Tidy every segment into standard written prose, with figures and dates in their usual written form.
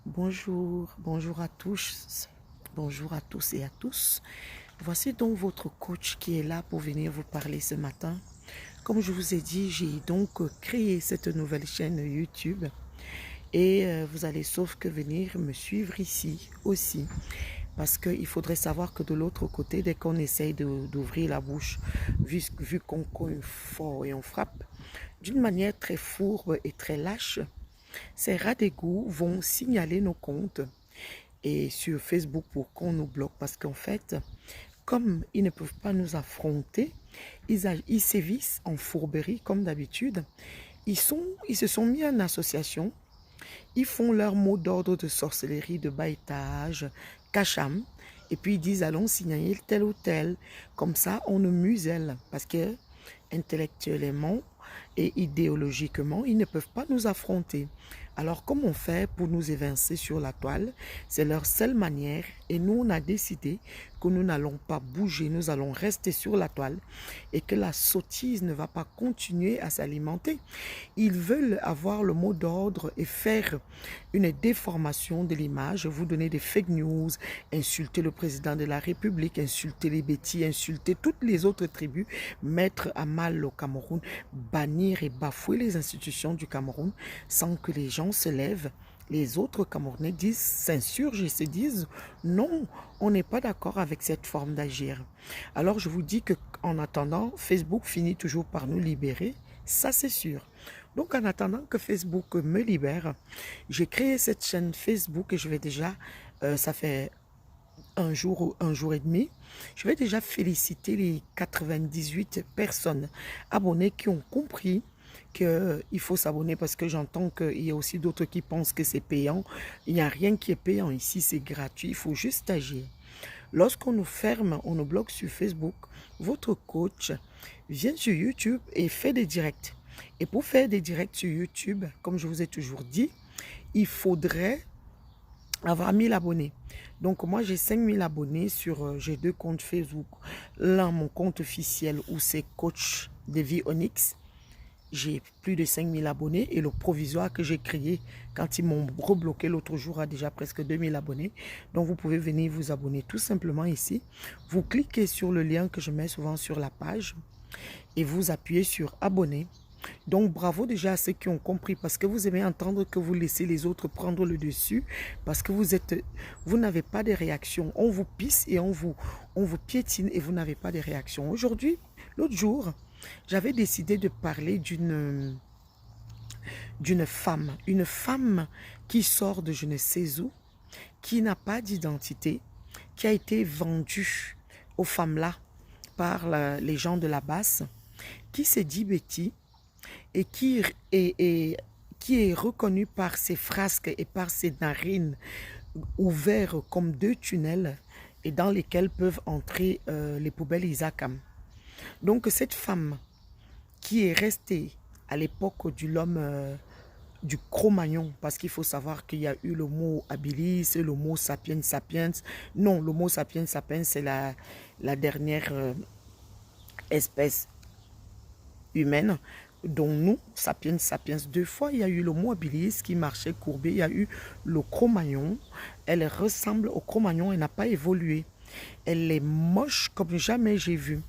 Bonjour à tous et à tous. Voici donc votre coach qui est là pour venir vous parler ce matin. Comme je vous ai dit, j'ai donc créé cette nouvelle chaîne YouTube et vous allez sauf que venir me suivre ici aussi. Parce qu'il faudrait savoir que de l'autre côté, dès qu'on essaye d'ouvrir la bouche, vu qu'on cogne fort et on frappe, d'une manière très fourbe et très lâche, ces rats d'égout vont signaler nos comptes et sur Facebook pour qu'on nous bloque parce qu'en fait, comme ils ne peuvent pas nous affronter, ils sévissent en fourberie comme d'habitude. Ils se sont mis en association, ils font leur mot d'ordre de sorcellerie, de bas étage, cacham, et puis ils disent allons signaler tel ou tel. Comme ça, on nous muselle parce que intellectuellement et idéologiquement, ils ne peuvent pas nous affronter. Alors, comment on fait pour nous évincer sur la toile? C'est leur seule manière et nous, on a décidé que nous n'allons pas bouger, nous allons rester sur la toile et que la sottise ne va pas continuer à s'alimenter. Ils veulent avoir le mot d'ordre et faire une déformation de l'image, vous donner des fake news, insulter le président de la République, insulter les Bétis, insulter toutes les autres tribus, mettre à mal le Cameroun, bannir et bafouer les institutions du Cameroun sans que les gens se lèvent. Les autres Camerounais s'insurgent et se disent non, on n'est pas d'accord avec cette forme d'agir. Alors je vous dis que en attendant, Facebook finit toujours par nous libérer, ça c'est sûr. Donc en attendant que Facebook me libère, j'ai créé cette chaîne Facebook et je vais déjà, ça fait un jour et demi, je vais déjà féliciter les 98 personnes abonnées qui ont compris qu'il faut s'abonner parce que j'entends qu'il y a aussi d'autres qui pensent que c'est payant. Il n'y a rien qui est payant ici, c'est gratuit, il faut juste agir. Lorsqu'on nous ferme, on nous bloque sur Facebook, votre coach vient sur YouTube et fait des directs. Et pour faire des directs sur YouTube, comme je vous ai toujours dit, il faudrait avoir 1000 abonnés. Donc moi j'ai 5000 abonnés sur, j'ai deux comptes Facebook. L'un, mon compte officiel où c'est coach de vie Onyx. J'ai plus de 5000 abonnés et le provisoire que j'ai créé quand ils m'ont rebloqué l'autre jour a déjà presque 2000 abonnés. Donc vous pouvez venir vous abonner tout simplement ici. Vous cliquez sur le lien que je mets souvent sur la page et vous appuyez sur abonner. Donc bravo déjà à ceux qui ont compris parce que vous aimez entendre que vous laissez les autres prendre le dessus parce que vous n'avez pas de réaction. On vous pisse et on vous piétine et vous n'avez pas de réaction. Aujourd'hui, l'autre jour, j'avais décidé de parler d'une femme. Une femme qui sort de je ne sais où, qui n'a pas d'identité, qui a été vendue aux femmes-là par les gens de la basse, qui s'est dit Betty et qui est reconnue par ses frasques et par ses narines ouverts comme deux tunnels et dans lesquels peuvent entrer les poubelles Isakam. Donc cette femme qui est restée à l'époque de l'homme du Cro-Magnon, parce qu'il faut savoir qu'il y a eu le mot habilis, le mot sapiens sapiens. Non, le mot sapiens sapiens, c'est la dernière espèce humaine, dont nous, sapiens sapiens, deux fois, il y a eu le mot habilis qui marchait courbé, il y a eu le Cro-Magnon. Elle ressemble au Cro-Magnon, elle n'a pas évolué. Elle est moche comme jamais j'ai vu.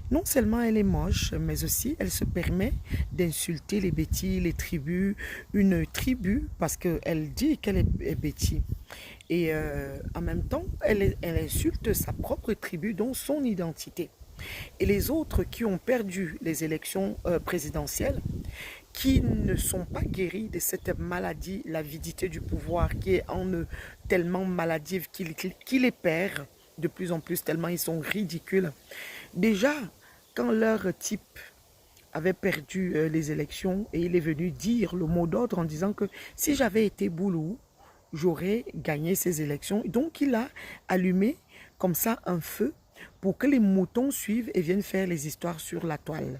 Non seulement elle est moche, mais aussi elle se permet d'insulter les Bétis, les tribus, une tribu, parce qu'elle dit qu'elle est Béti. Et en même temps, elle insulte sa propre tribu, dont son identité. Et les autres qui ont perdu les élections présidentielles, qui ne sont pas guéris de cette maladie, l'avidité du pouvoir, qui est en eux tellement maladive qu'il les perd de plus en plus, tellement ils sont ridicules. Déjà, quand leur type avait perdu les élections et il est venu dire le mot d'ordre en disant que si j'avais été Boulou, j'aurais gagné ces élections. Donc il a allumé comme ça un feu pour que les moutons suivent et viennent faire les histoires sur la toile.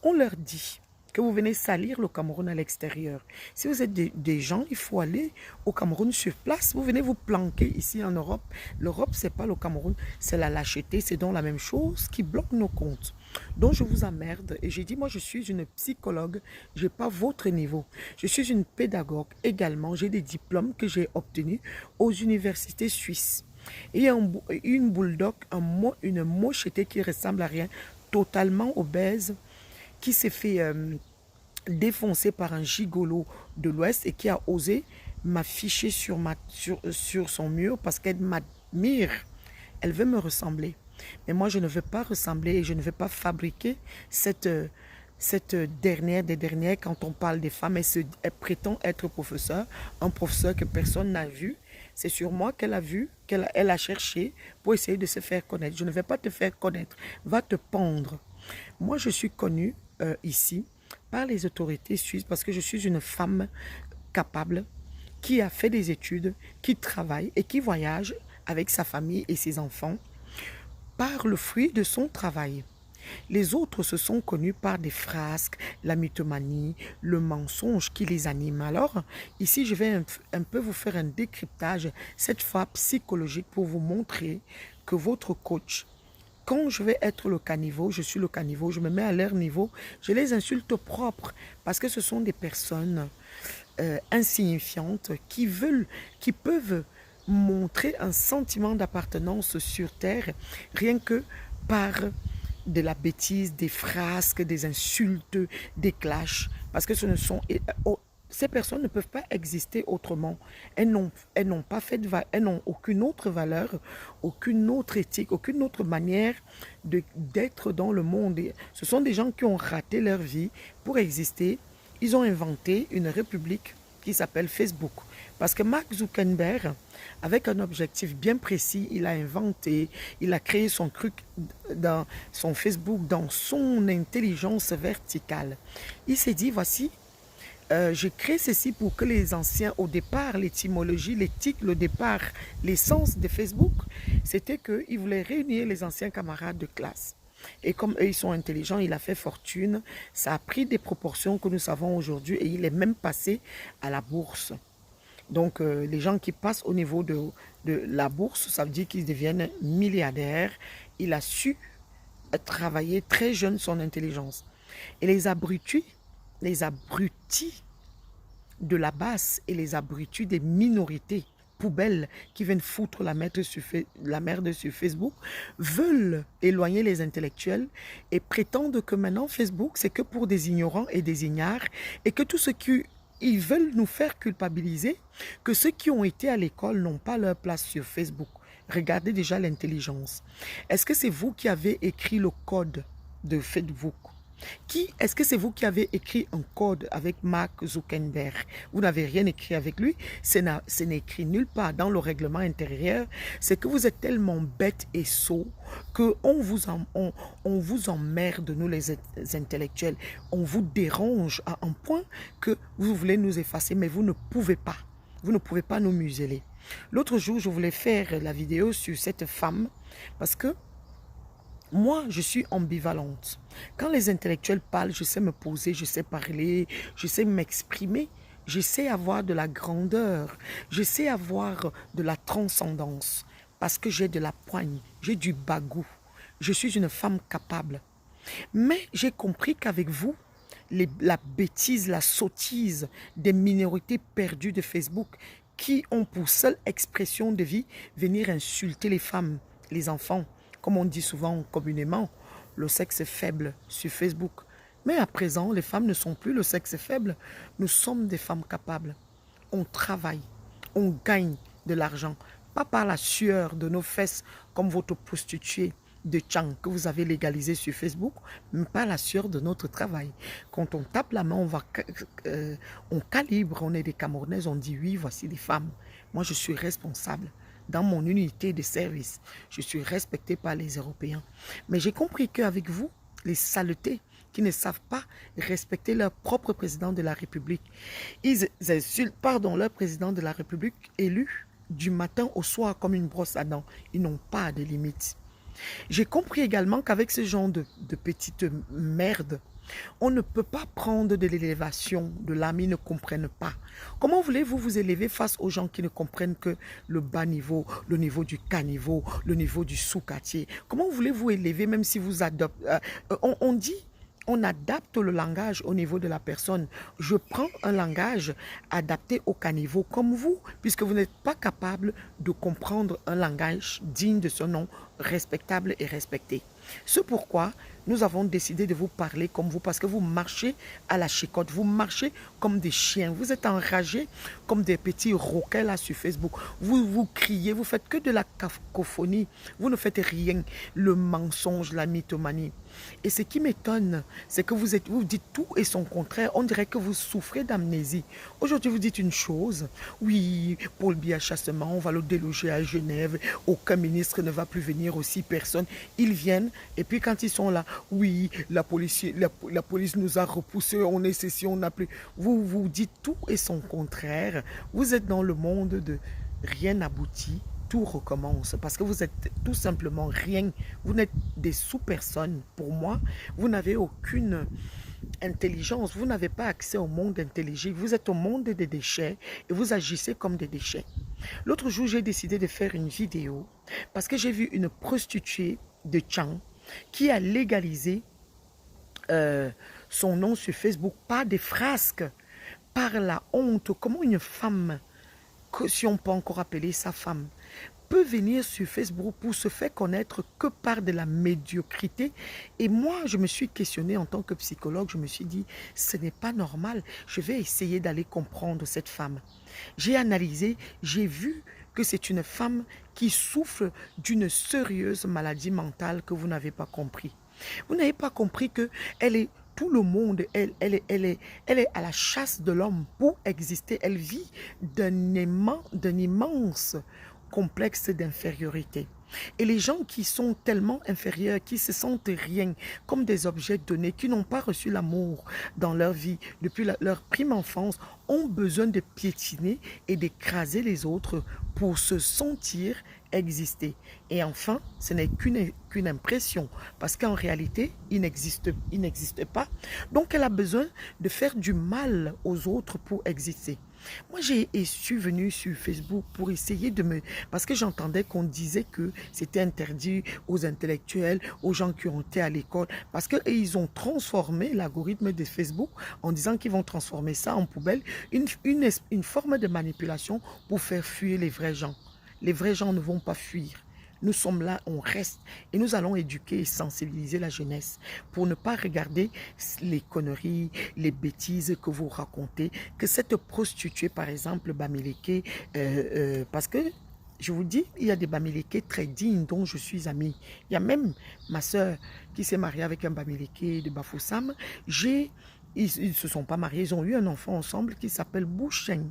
On leur dit que vous venez salir le Cameroun à l'extérieur. Si vous êtes des gens, il faut aller au Cameroun sur place. Vous venez vous planquer ici en Europe. L'Europe, ce n'est pas le Cameroun, c'est la lâcheté, c'est donc la même chose qui bloque nos comptes. Donc je vous emmerde et j'ai dit, moi je suis une psychologue, je n'ai pas votre niveau. Je suis une pédagogue également, j'ai des diplômes que j'ai obtenus aux universités suisses. Et il y a une bulldog, une mochetée qui ressemble à rien, totalement obèse, qui s'est fait défoncer par un gigolo de l'Ouest et qui a osé m'afficher sur son mur parce qu'elle m'admire. Elle veut me ressembler. Mais moi, je ne veux pas ressembler et je ne veux pas fabriquer cette dernière des dernières. Quand on parle des femmes, elle prétend être professeur, un professeur que personne n'a vu. C'est sur moi qu'elle a vu, elle a cherché pour essayer de se faire connaître. Je ne vais pas te faire connaître. Va te pendre. Moi, je suis connue ici par les autorités suisses parce que je suis une femme capable qui a fait des études, qui travaille et qui voyage avec sa famille et ses enfants par le fruit de son travail. Les autres se sont connus par des frasques, la mythomanie, le mensonge qui les anime. Alors, ici, je vais un peu vous faire un décryptage, cette fois psychologique, pour vous montrer que votre coach, quand je vais être le caniveau, je suis le caniveau, je me mets à leur niveau, je les insulte propres parce que ce sont des personnes insignifiantes qui peuvent montrer un sentiment d'appartenance sur Terre rien que par de la bêtise, des frasques, des insultes, des clashs. Parce que ces personnes ne peuvent pas exister autrement. Elles n'ont pas fait elles n'ont aucune autre valeur, aucune autre éthique, aucune autre manière d'être dans le monde. Ce sont des gens qui ont raté leur vie pour exister. Ils ont inventé une république qui s'appelle Facebook. Parce que Mark Zuckerberg, avec un objectif bien précis, il a inventé, il a créé son truc dans son Facebook, dans son intelligence verticale. Il s'est dit, voici, je crée ceci pour que les anciens, au départ, l'étymologie, l'éthique, le départ, l'essence de Facebook, c'était qu'il voulait réunir les anciens camarades de classe. Et comme eux, ils sont intelligents, il a fait fortune. Ça a pris des proportions que nous savons aujourd'hui et il est même passé à la bourse. Donc, les gens qui passent au niveau de la bourse, ça veut dire qu'ils deviennent milliardaires. Il a su travailler très jeune son intelligence. Et les abrutis de la basse et les abrutis des minorités poubelles qui viennent foutre la merde sur Facebook veulent éloigner les intellectuels et prétendent que maintenant Facebook, c'est que pour des ignorants et des ignares et que tout ce qui... Ils veulent nous faire culpabiliser que ceux qui ont été à l'école n'ont pas leur place sur Facebook. Regardez déjà l'intelligence. Est-ce que c'est vous qui avez écrit le code de Facebook? Est-ce que c'est vous qui avez écrit un code avec Mark Zuckerberg? Vous n'avez rien écrit avec lui. Ce n'est écrit nulle part dans le règlement intérieur. C'est que vous êtes tellement bête et sot qu'on vous emmerde, nous les intellectuels. On vous dérange à un point que vous voulez nous effacer, mais vous ne pouvez pas. Vous ne pouvez pas nous museler. L'autre jour, je voulais faire la vidéo sur cette femme parce que moi, je suis ambivalente. Quand les intellectuels parlent, je sais me poser, je sais parler, je sais m'exprimer, je sais avoir de la grandeur, je sais avoir de la transcendance parce que j'ai de la poigne, j'ai du bagou. Je suis une femme capable. Mais j'ai compris qu'avec vous, la bêtise, la sottise des minorités perdues de Facebook qui ont pour seule expression de vie venir insulter les femmes, les enfants, comme on dit souvent communément, le sexe faible sur Facebook. Mais à présent, les femmes ne sont plus le sexe faible. Nous sommes des femmes capables. On travaille, on gagne de l'argent. Pas par la sueur de nos fesses comme votre prostituée de Chang que vous avez légalisé sur Facebook, mais par la sueur de notre travail. Quand on tape la main, on calibre, on est des Camerounaises, on dit oui, voici des femmes. Moi, je suis responsable. Dans mon unité de service, je suis respectée par les Européens. Mais j'ai compris qu'avec vous, les saletés qui ne savent pas respecter leur propre président de la République, ils insultent, leur président de la République élu du matin au soir comme une brosse à dents. Ils n'ont pas de limites. J'ai compris également qu'avec ce genre de petites merdes, On ne peut pas prendre de l'élévation de l'âme, ils ne comprennent pas. Comment voulez-vous vous élever face aux gens qui ne comprennent que le bas niveau, le niveau du caniveau, le niveau du sous-quartier? Comment voulez-vous élever même si vous adoptez... on dit... On adapte le langage au niveau de la personne. Je prends un langage adapté au caniveau comme vous, puisque vous n'êtes pas capable de comprendre un langage digne de son nom, respectable et respecté. C'est pourquoi nous avons décidé de vous parler comme vous, parce que vous marchez à la chicotte, vous marchez comme des chiens, vous êtes enragés comme des petits roquets là sur Facebook. Vous criez, vous faites que de la cacophonie, vous ne faites rien, le mensonge, la mythomanie. Et ce qui m'étonne, c'est que vous dites tout et son contraire. On dirait que vous souffrez d'amnésie. Aujourd'hui, vous dites une chose. Oui, Paul Biya Chassement, on va le déloger à Genève. Aucun ministre ne va plus venir aussi, personne. Ils viennent et puis quand ils sont là, oui, la police nous a repoussés, on est ceci, on n'a plus. Vous dites tout et son contraire. Vous êtes dans le monde de rien n'aboutit. Tout recommence parce que vous êtes tout simplement rien. Vous n'êtes des sous-personnes. Pour moi, vous n'avez aucune intelligence. Vous n'avez pas accès au monde intelligible. Vous êtes au monde des déchets et vous agissez comme des déchets. L'autre jour, j'ai décidé de faire une vidéo parce que j'ai vu une prostituée de Tchang qui a légalisé son nom sur Facebook par des frasques, par la honte. Comment une femme, si on peut encore appeler sa femme, peut venir sur Facebook pour se faire connaître que par de la médiocrité. Et moi, je me suis questionnée en tant que psychologue, je me suis dit, ce n'est pas normal, je vais essayer d'aller comprendre cette femme. J'ai analysé, j'ai vu que c'est une femme qui souffre d'une sérieuse maladie mentale que vous n'avez pas compris. Vous n'avez pas compris qu'elle est tout le monde, elle est à la chasse de l'homme pour exister. Elle vit d'un immense complexe d'infériorité. Et les gens qui sont tellement inférieurs, qui se sentent rien, comme des objets donnés, qui n'ont pas reçu l'amour dans leur vie depuis leur prime enfance, ont besoin de piétiner et d'écraser les autres pour se sentir exister. Et enfin, ce n'est qu'une impression, parce qu'en réalité, il n'existe pas. Donc, elle a besoin de faire du mal aux autres pour exister. Moi, je suis venue sur Facebook pour essayer de me... Parce que j'entendais qu'on disait que c'était interdit aux intellectuels, aux gens qui ont été à l'école. Parce qu'ils ont transformé l'algorithme de Facebook en disant qu'ils vont transformer ça en poubelle. Une forme de manipulation pour faire fuir les vrais gens. Les vrais gens ne vont pas fuir. Nous sommes là, on reste et nous allons éduquer et sensibiliser la jeunesse pour ne pas regarder les conneries, les bêtises que vous racontez, que cette prostituée, par exemple, Bamileke, parce que je vous dis, il y a des Bamileke très dignes dont je suis amie. Il y a même ma soeur qui s'est mariée avec un Bamileke de Bafoussam. Ils ne se sont pas mariés, ils ont eu un enfant ensemble qui s'appelle Boucheng.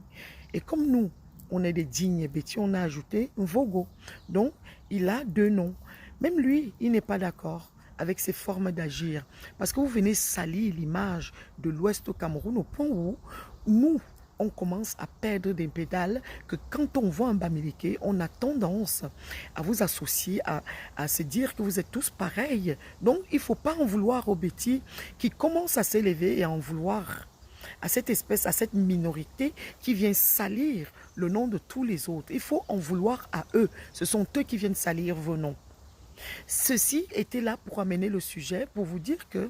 Et comme nous, on est des dignes bêtis, on a ajouté Vogo. Donc, il a 2 noms. Même lui, il n'est pas d'accord avec ces formes d'agir. Parce que vous venez salir l'image de l'Ouest au Cameroun au point où nous, on commence à perdre des pédales, que quand on voit un Bamileke, on a tendance à vous associer, à se dire que vous êtes tous pareils. Donc, il ne faut pas en vouloir aux bêtis qui commencent à s'élever et à en vouloir à cette espèce, à cette minorité qui vient salir le nom de tous les autres. Il faut en vouloir à eux. Ce sont eux qui viennent salir vos noms. Ceci était là pour amener le sujet, pour vous dire que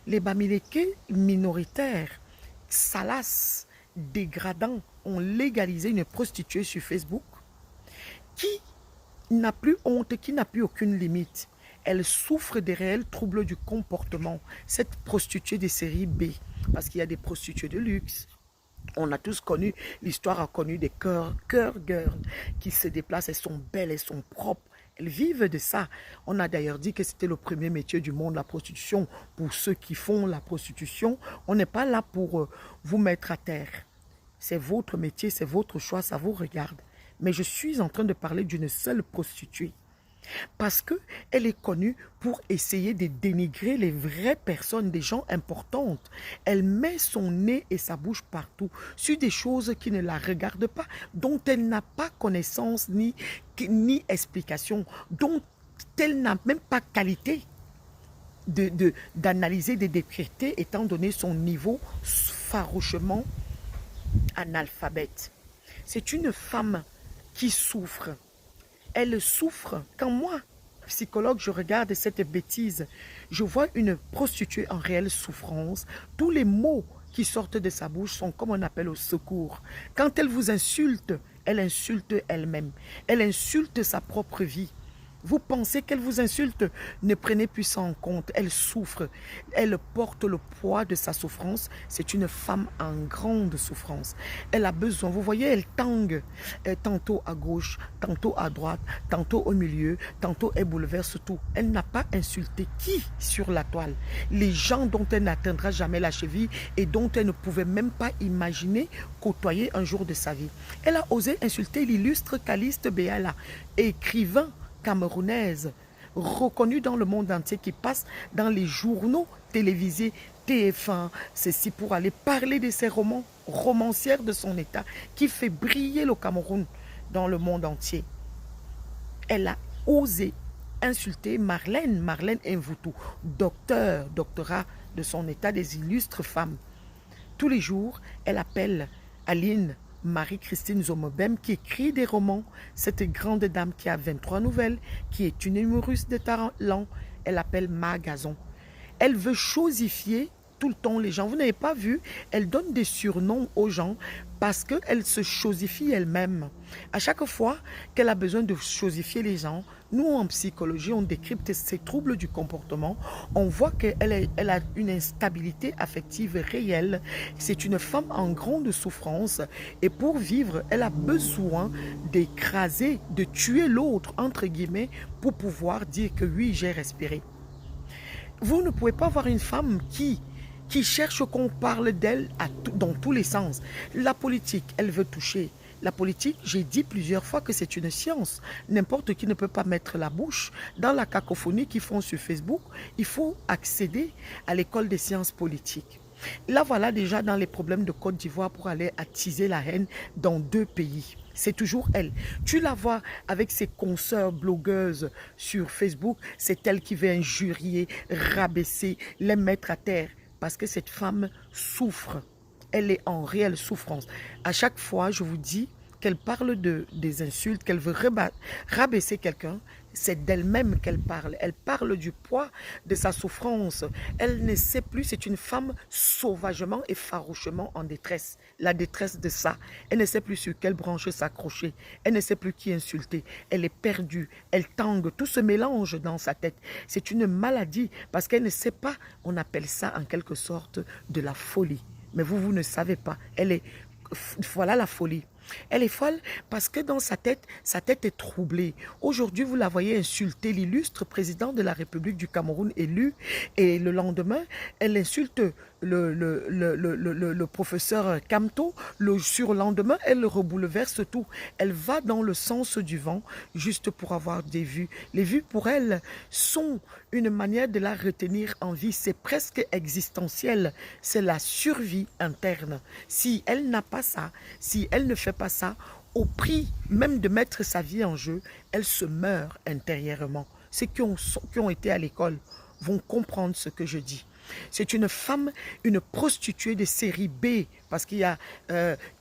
les Bamileke minoritaires, salaces, dégradants, ont légalisé une prostituée sur Facebook qui n'a plus honte, qui n'a plus aucune limite. Elle souffre des réels troubles du comportement. Cette prostituée de série B, parce qu'il y a des prostituées de luxe. On a tous connu, l'histoire a connu des cœur girls qui se déplacent, elles sont belles, elles sont propres. Elles vivent de ça. On a d'ailleurs dit que c'était le premier métier du monde, la prostitution. Pour ceux qui font la prostitution, on n'est pas là pour vous mettre à terre. C'est votre métier, c'est votre choix, ça vous regarde. Mais je suis en train de parler d'une seule prostituée. Parce qu'elle est connue pour essayer de dénigrer les vraies personnes, des gens importantes. Elle met son nez et sa bouche partout sur des choses qui ne la regardent pas, dont elle n'a pas connaissance ni explication, dont elle n'a même pas qualité. d'analyser, de décréter, étant donné son niveau farouchement analphabète. C'est une femme qui souffre. Elle souffre. Quand moi, psychologue, je regarde cette bêtise, je vois une prostituée en réelle souffrance. Tous les mots qui sortent de sa bouche sont comme un appel au secours. Quand elle vous insulte, elle insulte elle-même. Elle insulte sa propre vie. Vous pensez qu'elle vous insulte? Ne prenez plus ça en compte. Elle souffre. Elle porte le poids de sa souffrance. C'est une femme en grande souffrance. Elle a besoin. Vous voyez, elle tangue. Tantôt à gauche, tantôt à droite, tantôt au milieu, tantôt elle bouleverse tout. Elle n'a pas insulté qui sur la toile? Les gens dont elle n'atteindra jamais la cheville et dont elle ne pouvait même pas imaginer côtoyer un jour de sa vie. Elle a osé insulter l'illustre Caliste Béala, écrivain camerounaise, reconnue dans le monde entier, qui passe dans les journaux télévisés, TF1, ceci pour aller parler de ses romans, romancière de son état, qui fait briller le Cameroun dans le monde entier. Elle a osé insulter Marlène Mvutu, doctorat de son état, des illustres femmes. Tous les jours, elle appelle Aline Marie-Christine Zomobem, qui écrit des romans, cette grande dame qui a 23 nouvelles, qui est une humoriste de talent, elle appelle Magazon. Elle veut chosifier tout le temps les gens. Vous n'avez pas vu, elle donne des surnoms aux gens parce qu'elle se chosifie elle-même. À chaque fois qu'elle a besoin de chosifier les gens, nous en psychologie, on décrypte ces troubles du comportement. On voit qu'elle a une instabilité affective réelle. C'est une femme en grande souffrance. Et pour vivre, elle a besoin d'écraser, de tuer l'autre, entre guillemets, pour pouvoir dire que oui, j'ai respiré. Vous ne pouvez pas voir une femme qui cherche qu'on parle d'elle dans tous les sens. La politique, elle veut toucher. La politique, j'ai dit plusieurs fois que c'est une science. N'importe qui ne peut pas mettre la bouche dans la cacophonie qu'ils font sur Facebook. Il faut accéder à l'école des sciences politiques. Là, voilà déjà dans les problèmes de Côte d'Ivoire pour aller attiser la haine dans 2 pays. C'est toujours elle. Tu la vois avec ses consoeurs blogueuses sur Facebook. C'est elle qui veut injurier, rabaisser, les mettre à terre. Parce que cette femme souffre. Elle est en réelle souffrance. À chaque fois, je vous dis qu'elle parle des insultes, qu'elle veut rabaisser quelqu'un, c'est d'elle-même qu'elle parle. Elle parle du poids de sa souffrance. Elle ne sait plus, c'est une femme sauvagement et farouchement en détresse. La détresse de ça. Elle ne sait plus sur quelle branche s'accrocher. Elle ne sait plus qui insulter. Elle est perdue. Elle tangue. Tout se mélange dans sa tête. C'est une maladie parce qu'elle ne sait pas. On appelle ça en quelque sorte de la folie. Mais vous ne savez pas. Elle est... Voilà la folie. Elle est folle parce que dans sa tête est troublée. Aujourd'hui, vous la voyez insulter l'illustre président de la République du Cameroun élu et le lendemain, elle insulte le professeur Kamto. Le surlendemain, elle rebouleverse tout. Elle va dans le sens du vent juste pour avoir des vues. Les vues pour elle sont une manière de la retenir en vie. C'est presque existentiel. C'est la survie interne. Si elle n'a pas ça, si elle ne fait pas ça, au prix même de mettre sa vie en jeu, elle se meurt intérieurement. Ceux qui ont été à l'école vont comprendre ce que je dis. C'est une femme, une prostituée de série B, parce qu'il y a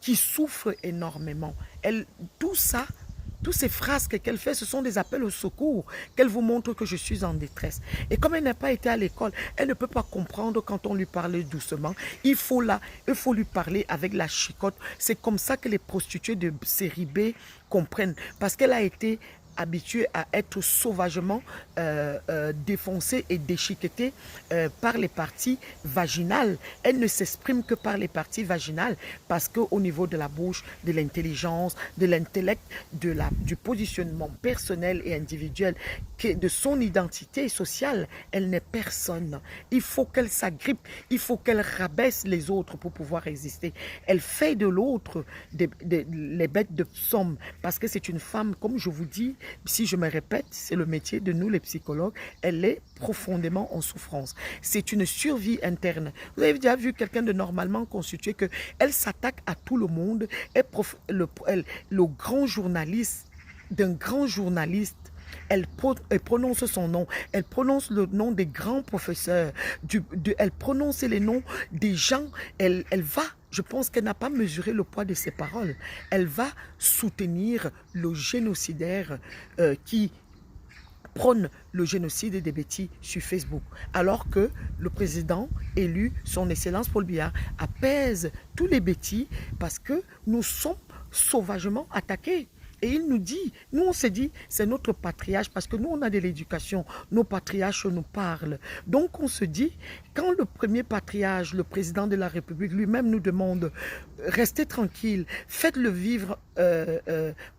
qui souffre énormément. Tout ça, toutes ces phrases qu'elle fait, ce sont des appels au secours, qu'elle vous montre que je suis en détresse. Et comme elle n'a pas été à l'école, elle ne peut pas comprendre quand on lui parle doucement. Il faut lui parler avec la chicotte. C'est comme ça que les prostituées de série B comprennent. Parce qu'elle a été habituée à être sauvagement défoncée et déchiquetée par les parties vaginales. Elle ne s'exprime que par les parties vaginales parce qu'au niveau de la bouche, de l'intelligence, de l'intellect, du positionnement personnel et individuel, de son identité sociale, elle n'est personne. Il faut qu'elle s'agrippe, il faut qu'elle rabaisse les autres pour pouvoir exister. Elle fait de l'autre les bêtes de somme parce que c'est une femme, comme je vous dis, si je me répète, c'est le métier de nous les psychologues, elle est profondément en souffrance. C'est une survie interne. Vous avez déjà vu quelqu'un de normalement constitué qu'elle s'attaque à tout le monde. Le grand journaliste, d'un grand journaliste, elle prononce son nom, elle prononce le nom des grands professeurs, elle prononce les noms des gens, elle va, je pense qu'elle n'a pas mesuré le poids de ses paroles, elle va soutenir le génocidaire qui prône le génocide des Bétis sur Facebook, alors que le président élu, son Excellence Paul Biya, apaise tous les Bétis parce que nous sommes sauvagement attaqués. Et il nous dit, nous on s'est dit, c'est notre patriarche, parce que nous on a de l'éducation, nos patriarches nous parlent. Donc on se dit, quand le premier patriarche, le président de la République lui-même nous demande, restez tranquille, faites-le vivre,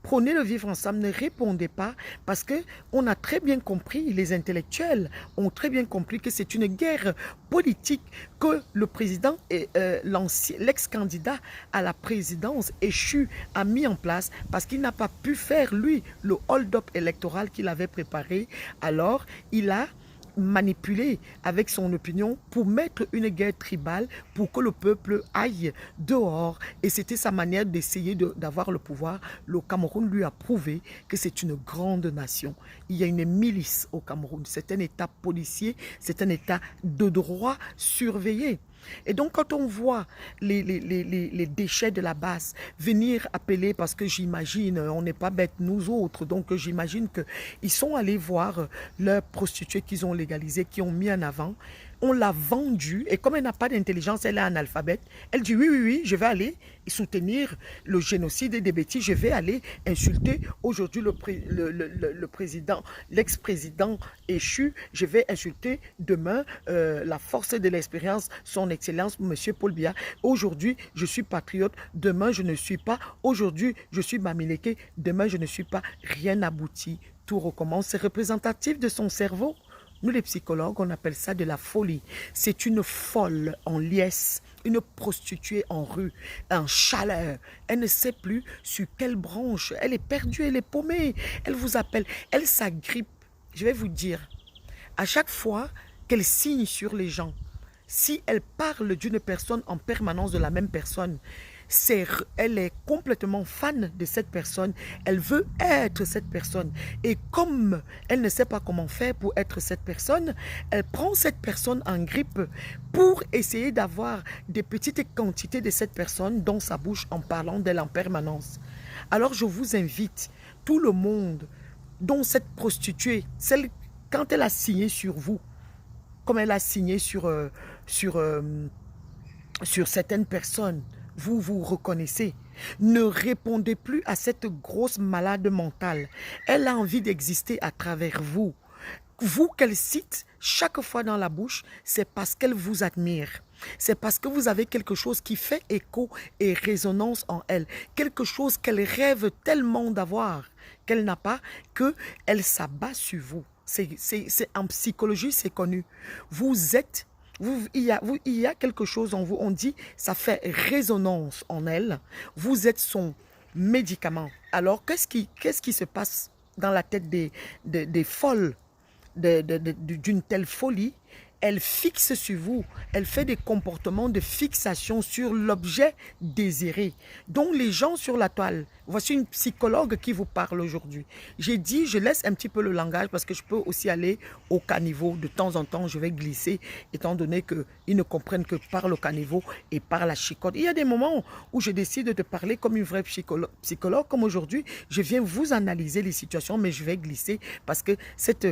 prenez le vivre ensemble, ne répondez pas, parce que on a très bien compris, les intellectuels ont très bien compris que c'est une guerre politique que le président et l'ex-candidat à la présidence échu a mis en place parce qu'il n'a pas pu faire, lui, le hold-up électoral qu'il avait préparé. Alors, il a manipulé avec son opinion pour mettre une guerre tribale pour que le peuple aille dehors. Et c'était sa manière d'essayer d'avoir le pouvoir. Le Cameroun lui a prouvé que c'est une grande nation. Il y a une milice au Cameroun. C'est un État policier, c'est un État de droit surveillé. Et donc, quand on voit les déchets de la base venir appeler, parce que j'imagine, on n'est pas bêtes nous autres, donc j'imagine qu'ils sont allés voir leurs prostituées qu'ils ont légalisées, qui ont mis en avant. On l'a vendue, et comme elle n'a pas d'intelligence, elle est analphabète, elle dit oui, oui, oui, je vais aller soutenir le génocide des Bétis, je vais aller insulter aujourd'hui le président, l'ex-président échu, je vais insulter demain la force de l'expérience, son excellence, M. Paul Biya. Aujourd'hui, je suis patriote, demain, je ne suis pas. Aujourd'hui, je suis Bamileke, demain, je ne suis pas. Rien n'aboutit, tout recommence. C'est représentatif de son cerveau. Nous, les psychologues, on appelle ça de la folie. C'est une folle en liesse, une prostituée en rue, en chaleur. Elle ne sait plus sur quelle branche. Elle est perdue, elle est paumée. Elle vous appelle, elle s'agrippe. Je vais vous dire, à chaque fois qu'elle signe sur les gens, si elle parle d'une personne en permanence de la même personne, elle est complètement fan de cette personne, elle veut être cette personne. Et comme elle ne sait pas comment faire pour être cette personne, elle prend cette personne en grippe pour essayer d'avoir des petites quantités de cette personne dans sa bouche en parlant d'elle en permanence. Alors je vous invite, tout le monde, dont cette prostituée, quand elle a signé sur vous, comme elle a signé sur certaines personnes, vous vous reconnaissez. Ne répondez plus à cette grosse malade mentale. Elle a envie d'exister à travers vous. Vous qu'elle cite chaque fois dans la bouche, c'est parce qu'elle vous admire. C'est parce que vous avez quelque chose qui fait écho et résonance en elle. Quelque chose qu'elle rêve tellement d'avoir, qu'elle n'a pas, qu'elle s'abat sur vous. En psychologie, c'est connu. Il y a quelque chose en vous, on dit, ça fait résonance en elle. Vous êtes son médicament. Alors, qu'est-ce qui se passe dans la tête des folles, d'une telle folie? Elle fixe sur vous, elle fait des comportements de fixation sur l'objet désiré. Donc les gens sur la toile, voici une psychologue qui vous parle aujourd'hui. J'ai dit, je laisse un petit peu le langage parce que je peux aussi aller au caniveau. De temps en temps, je vais glisser, étant donné qu'ils ne comprennent que par le caniveau et par la chicotte. Il y a des moments où je décide de parler comme une vraie psychologue, comme aujourd'hui, je viens vous analyser les situations, mais je vais glisser parce que cette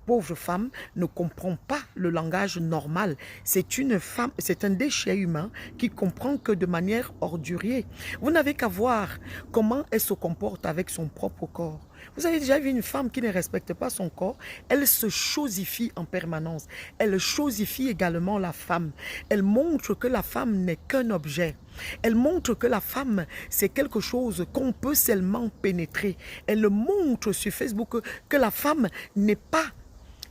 pauvre femme ne comprend pas le langage normal. C'est une femme, c'est un déchet humain qui comprend que de manière ordurier. Vous n'avez qu'à voir comment elle se comporte avec son propre corps. Vous avez déjà vu une femme qui ne respecte pas son corps? Elle se chosifie en permanence. Elle chosifie également la femme. Elle montre que la femme n'est qu'un objet. Elle montre que la femme, c'est quelque chose qu'on peut seulement pénétrer. Elle montre sur Facebook que la femme n'est pas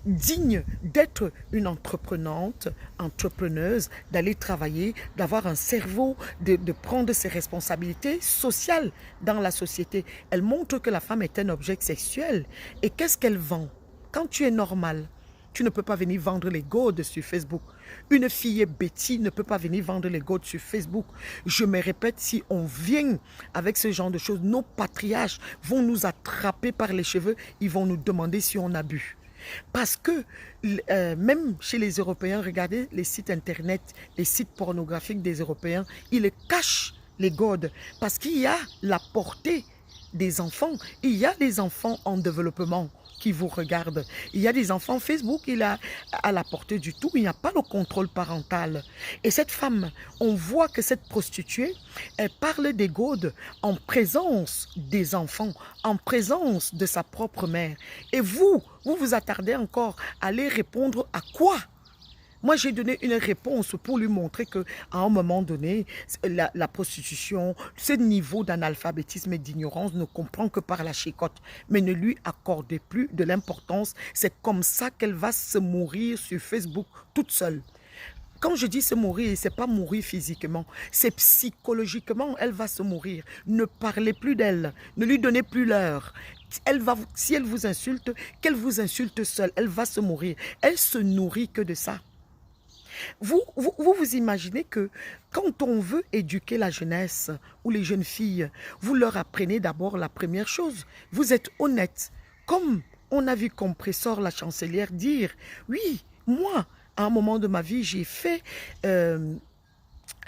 digne d'être une entrepreneuse, d'aller travailler, d'avoir un cerveau, de prendre ses responsabilités sociales dans la société. Elle montre que la femme est un objet sexuel. Et qu'est-ce qu'elle vend? Quand tu es normal, tu ne peux pas venir vendre les godes sur Facebook. Une fille Betty ne peut pas venir vendre les godes sur Facebook. Je me répète, si on vient avec ce genre de choses, nos patriarches vont nous attraper par les cheveux, ils vont nous demander si on a bu. Parce que même chez les Européens, regardez les sites internet, les sites pornographiques des Européens, ils cachent les godes parce qu'il y a la portée des enfants. Il y a des enfants en développement qui vous regardent. Il y a des enfants Facebook, il a à la portée du tout, il n'y a pas le contrôle parental. Et cette femme, on voit que cette prostituée, elle parle des godes en présence des enfants, en présence de sa propre mère. Et vous vous attardez encore à aller répondre à quoi? Moi, j'ai donné une réponse pour lui montrer qu'à un moment donné, la prostitution, ce niveau d'analphabétisme et d'ignorance ne comprend que par la chicotte. Mais ne lui accordez plus de l'importance. C'est comme ça qu'elle va se mourir sur Facebook toute seule. Quand je dis se mourir, ce n'est pas mourir physiquement, c'est psychologiquement, elle va se mourir. Ne parlez plus d'elle, ne lui donnez plus l'heure. Si elle vous insulte, qu'elle vous insulte seule, elle va se mourir. Elle se nourrit que de ça. Vous imaginez que quand on veut éduquer la jeunesse ou les jeunes filles, vous leur apprenez d'abord la première chose. Vous êtes honnête. Comme on a vu Compressor, la chancelière, dire, oui, moi, à un moment de ma vie, j'ai fait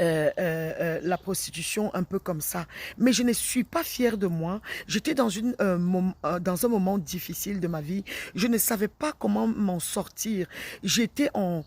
la prostitution un peu comme ça. Mais je ne suis pas fière de moi. J'étais dans un moment difficile de ma vie. Je ne savais pas comment m'en sortir. J'étais en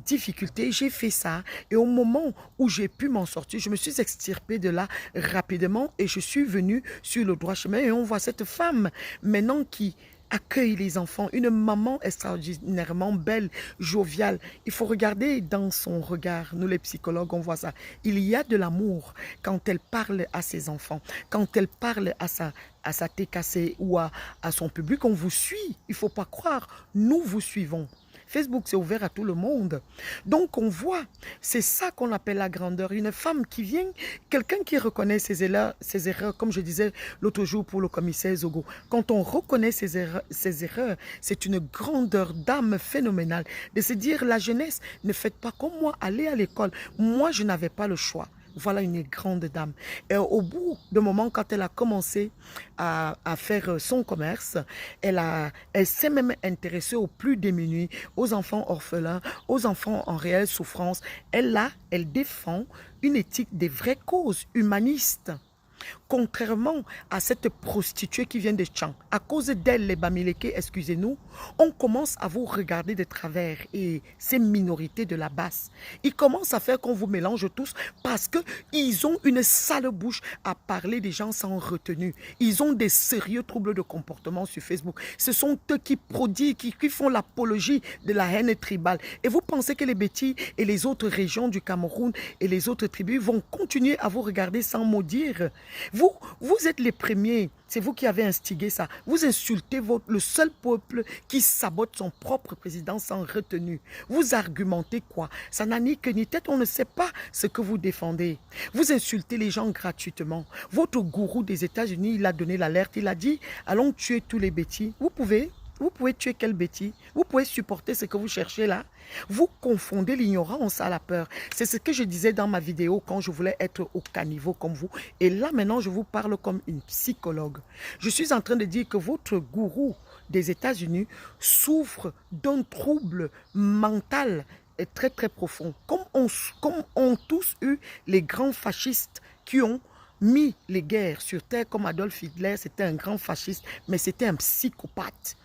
difficulté. J'ai fait ça. Et au moment où j'ai pu m'en sortir, je me suis extirpée de là rapidement et je suis venue sur le droit chemin. Et on voit cette femme maintenant qui accueille les enfants, une maman extraordinairement belle, joviale. Il faut regarder dans son regard, nous les psychologues, on voit ça. Il y a de l'amour quand elle parle à ses enfants, quand elle parle à sa TKC ou à son public, on vous suit. Il ne faut pas croire, nous vous suivons. Facebook, c'est ouvert à tout le monde. Donc, on voit, c'est ça qu'on appelle la grandeur. Une femme qui vient, quelqu'un qui reconnaît ses erreurs, comme je disais l'autre jour pour le commissaire Zogo. Quand on reconnaît ses erreurs, c'est une grandeur d'âme phénoménale. De se dire, la jeunesse, ne faites pas comme moi, allez à l'école. Moi, je n'avais pas le choix. Voilà une grande dame. Et au bout d'un moment, quand elle a commencé à faire son commerce, elle s'est même intéressée aux plus démunis, aux enfants orphelins, aux enfants en réelle souffrance. Elle défend une éthique des vraies causes humanistes. Contrairement à cette prostituée qui vient de Tchang, à cause d'elle, les Bamileke, excusez-nous, on commence à vous regarder de travers et ces minorités de la basse. Ils commencent à faire qu'on vous mélange tous parce qu'ils ont une sale bouche à parler des gens sans retenue. Ils ont des sérieux troubles de comportement sur Facebook. Ce sont eux qui prodiguent, qui font l'apologie de la haine tribale. Et vous pensez que les Bétis et les autres régions du Cameroun et les autres tribus vont continuer à vous regarder sans maudire? Vous êtes les premiers, c'est vous qui avez instigé ça. Vous insultez le seul peuple qui sabote son propre président sans retenue. Vous argumentez quoi? Ça n'a ni queue ni tête, on ne sait pas ce que vous défendez. Vous insultez les gens gratuitement. Votre gourou des États-Unis, il a donné l'alerte, il a dit, allons tuer tous les bêtis. Vous pouvez tuer quel bêtis? Vous pouvez supporter ce que vous cherchez là? Vous confondez l'ignorance à la peur. C'est ce que je disais dans ma vidéo quand je voulais être au caniveau comme vous. Et là maintenant, je vous parle comme une psychologue. Je suis en train de dire que votre gourou des États-Unis souffre d'un trouble mental très très profond. Comme ont tous eu les grands fascistes qui ont mis les guerres sur terre, comme Adolf Hitler, c'était un grand fasciste, mais c'était un psychopathe.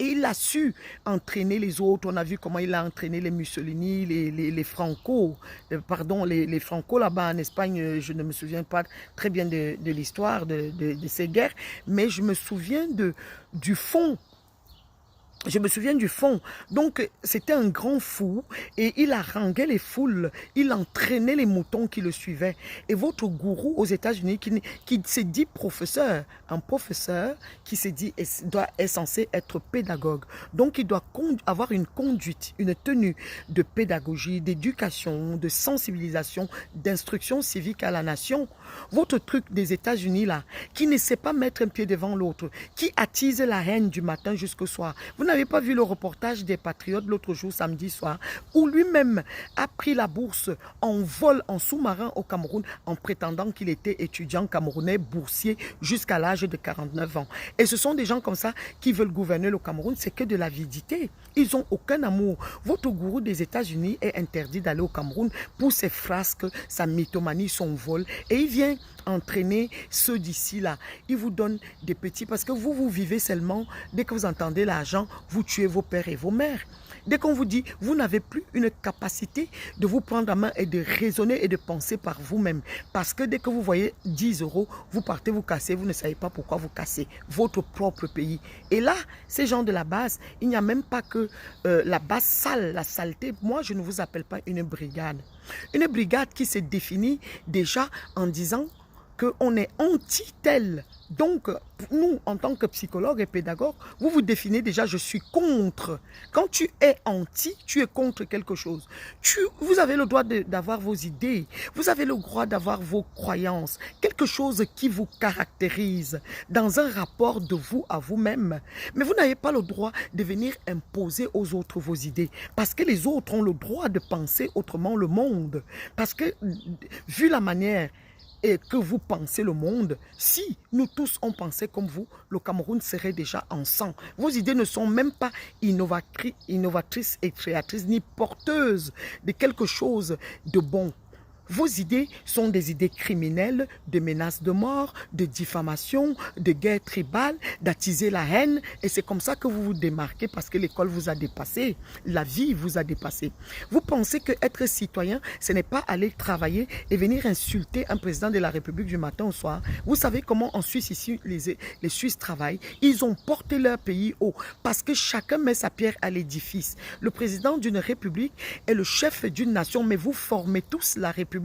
Et il a su entraîner les autres. On a vu comment il a entraîné les Mussolini, les Franco. Les Franco là-bas en Espagne. Je ne me souviens pas très bien de l'histoire de ces guerres. Mais je me souviens du fond. Je me souviens du fond. Donc, c'était un grand fou et il haranguait les foules. Il entraînait les moutons qui le suivaient. Et votre gourou aux États-Unis qui s'est dit professeur, un professeur qui s'est dit est censé être pédagogue. Donc, il doit avoir une conduite, une tenue de pédagogie, d'éducation, de sensibilisation, d'instruction civique à la nation. Votre truc des États-Unis là, qui ne sait pas mettre un pied devant l'autre, qui attise la haine du matin jusqu'au soir. Vous n'avez pas vu le reportage des Patriotes l'autre jour, samedi soir, où lui-même a pris la bourse en vol, en sous-marin au Cameroun, en prétendant qu'il était étudiant camerounais, boursier, jusqu'à l'âge de 49 ans. Et ce sont des gens comme ça qui veulent gouverner le Cameroun, c'est que de l'avidité. Ils n'ont aucun amour. Votre gourou des États-Unis est interdit d'aller au Cameroun pour ses frasques, sa mythomanie, son vol. Et il vient entraîner ceux d'ici là. Il vous donne des petits, parce que vous vivez seulement, dès que vous entendez l'argent, vous tuez vos pères et vos mères. Dès qu'on vous dit, vous n'avez plus une capacité de vous prendre en main et de raisonner et de penser par vous-même. Parce que dès que vous voyez 10 euros, vous partez vous casser, vous ne savez pas pourquoi vous cassez votre propre pays. Et là, ces gens de la base, il n'y a même pas que la base sale, la saleté. Moi, je ne vous appelle pas une brigade. Une brigade qui se définit déjà en disant qu'on est anti-tel. Donc, nous, en tant que psychologue et pédagogue, vous vous définissez déjà, je suis contre. Quand tu es anti, tu es contre quelque chose. Vous avez le droit d'avoir vos idées. Vous avez le droit d'avoir vos croyances. Quelque chose qui vous caractérise dans un rapport de vous à vous-même. Mais vous n'avez pas le droit de venir imposer aux autres vos idées. Parce que les autres ont le droit de penser autrement le monde. Parce que, vu la manière et que vous pensez le monde, si nous tous on pensait comme vous, le Cameroun serait déjà en sang. Vos idées ne sont même pas innovatrices et créatrices, ni porteuses de quelque chose de bon. Vos idées sont des idées criminelles, de menaces de mort, de diffamation, de guerre tribale, d'attiser la haine. Et c'est comme ça que vous vous démarquez parce que l'école vous a dépassé, la vie vous a dépassé. Vous pensez qu'être citoyen, ce n'est pas aller travailler et venir insulter un président de la République du matin au soir. Vous savez comment en Suisse, ici, les Suisses travaillent. Ils ont porté leur pays haut parce que chacun met sa pierre à l'édifice. Le président d'une république est le chef d'une nation, mais vous formez tous la république.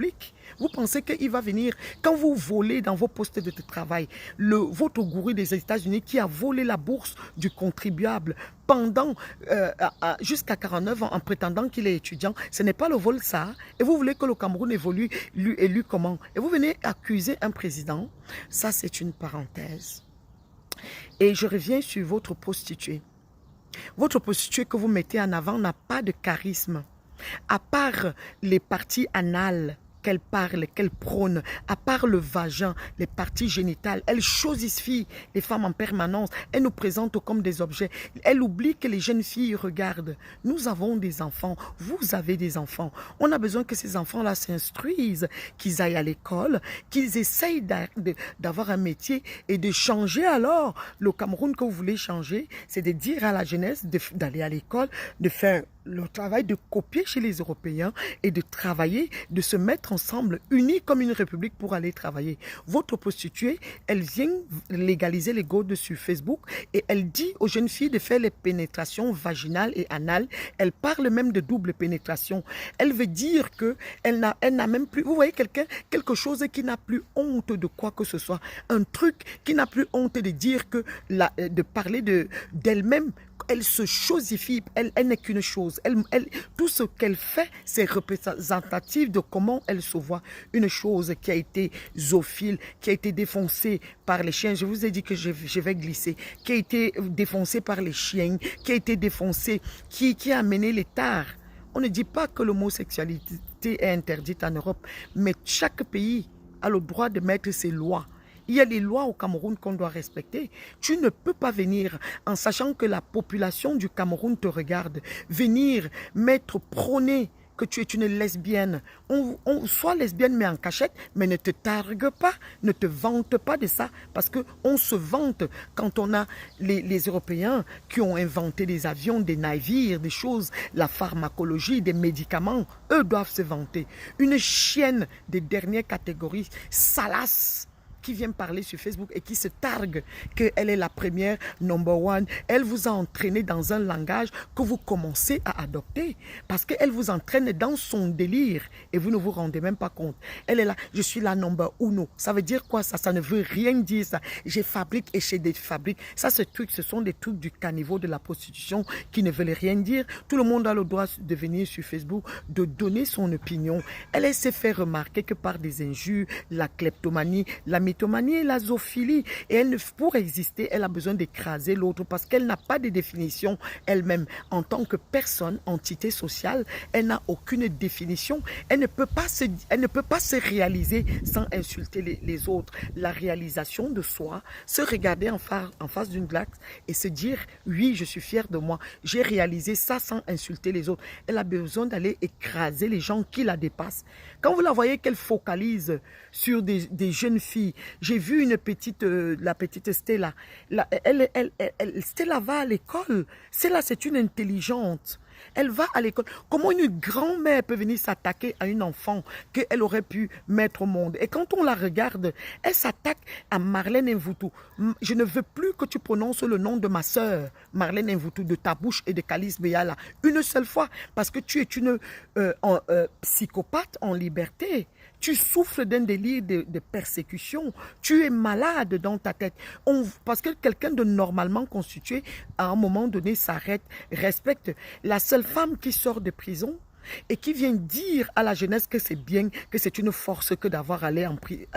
Vous pensez qu'il va venir, quand vous volez dans vos postes de travail, votre gourou des États-Unis qui a volé la bourse du contribuable pendant jusqu'à 49 ans en prétendant qu'il est étudiant, ce n'est pas le vol ça. Et vous voulez que le Cameroun évolue élu comment? Et vous venez accuser un président. Ça, c'est une parenthèse. Et je reviens sur votre prostituée. Votre prostituée que vous mettez en avant n'a pas de charisme. À part les parties anales qu'elle parle, qu'elle prône, à part le vagin, les parties génitales, elle chosifie les femmes en permanence, elle nous présente comme des objets, elle oublie que les jeunes filles regardent. Nous avons des enfants, vous avez des enfants, on a besoin que ces enfants-là s'instruisent, qu'ils aillent à l'école, qu'ils essayent d'avoir un métier et de changer alors. Le Cameroun que vous voulez changer, c'est de dire à la jeunesse d'aller à l'école, de faire le travail de copier chez les Européens et de travailler, de se mettre ensemble, unis comme une république pour aller travailler. Votre prostituée, elle vient légaliser les godes sur Facebook et elle dit aux jeunes filles de faire les pénétrations vaginales et anales. Elle parle même de double pénétration. Elle veut dire qu'elle n'a même plus, vous voyez quelque chose qui n'a plus honte de quoi que ce soit. Un truc qui n'a plus honte de dire de parler d'elle-même. Elle se chosifie, elle n'est qu'une chose. Tout ce qu'elle fait, c'est représentatif de comment elle se voit. Une chose qui a été zoophile, qui a été défoncée par les chiens. Je vous ai dit que je vais glisser. Qui a été défoncée par les chiens, qui a été défoncée, qui a amené les tares. On ne dit pas que l'homosexualité est interdite en Europe, mais chaque pays a le droit de mettre ses lois. Il y a des lois au Cameroun qu'on doit respecter. Tu ne peux pas venir, en sachant que la population du Cameroun te regarde, venir prôner que tu es une lesbienne. Sois lesbienne mais en cachette, mais ne te targue pas, ne te vante pas de ça. Parce qu'on se vante quand on a les Européens qui ont inventé des avions, des navires, des choses, la pharmacologie, des médicaments. Eux doivent se vanter. Une chienne de dernière catégorie, salace, qui vient parler sur Facebook et qui se targue qu'elle est la première number one. Elle vous a entraîné dans un langage que vous commencez à adopter parce qu'elle vous entraîne dans son délire et vous ne vous rendez même pas compte. Elle est là, je suis la number uno. Ça veut dire quoi ça? Ça ne veut rien dire ça. Je fabrique et je défabrique. Ça, ce sont des trucs du caniveau de la prostitution qui ne veulent rien dire. Tout le monde a le droit de venir sur Facebook, de donner son opinion. Elle s'est fait remarquer que par des injures, la kleptomanie, la mythomanie et la zoophilie. Et pour exister, elle a besoin d'écraser l'autre parce qu'elle n'a pas de définition elle-même. En tant que personne, entité sociale, elle n'a aucune définition. Elle ne peut pas se réaliser sans insulter les autres. La réalisation de soi, se regarder en face d'une glace et se dire « oui, je suis fière de moi, j'ai réalisé ça sans insulter les autres ». Elle a besoin d'aller écraser les gens qui la dépassent. Quand vous la voyez qu'elle focalise sur des jeunes filles, j'ai vu la petite Stella. Stella va à l'école. Stella, c'est une intelligente. Elle va à l'école. Comment une grand-mère peut venir s'attaquer à une enfant qu'elle aurait pu mettre au monde? Et quand on la regarde, elle s'attaque à Marlène Mvutu. Je ne veux plus que tu prononces le nom de ma sœur, Marlène Mvutu, de ta bouche et de Calice Beyala, une seule fois, parce que tu es une psychopathe en liberté. Tu souffres d'un délire de persécution. Tu es malade dans ta tête. Parce que quelqu'un de normalement constitué, à un moment donné, s'arrête, respecte. La seule femme qui sort de prison et qui vient dire à la jeunesse que c'est bien, que c'est une force que d'avoir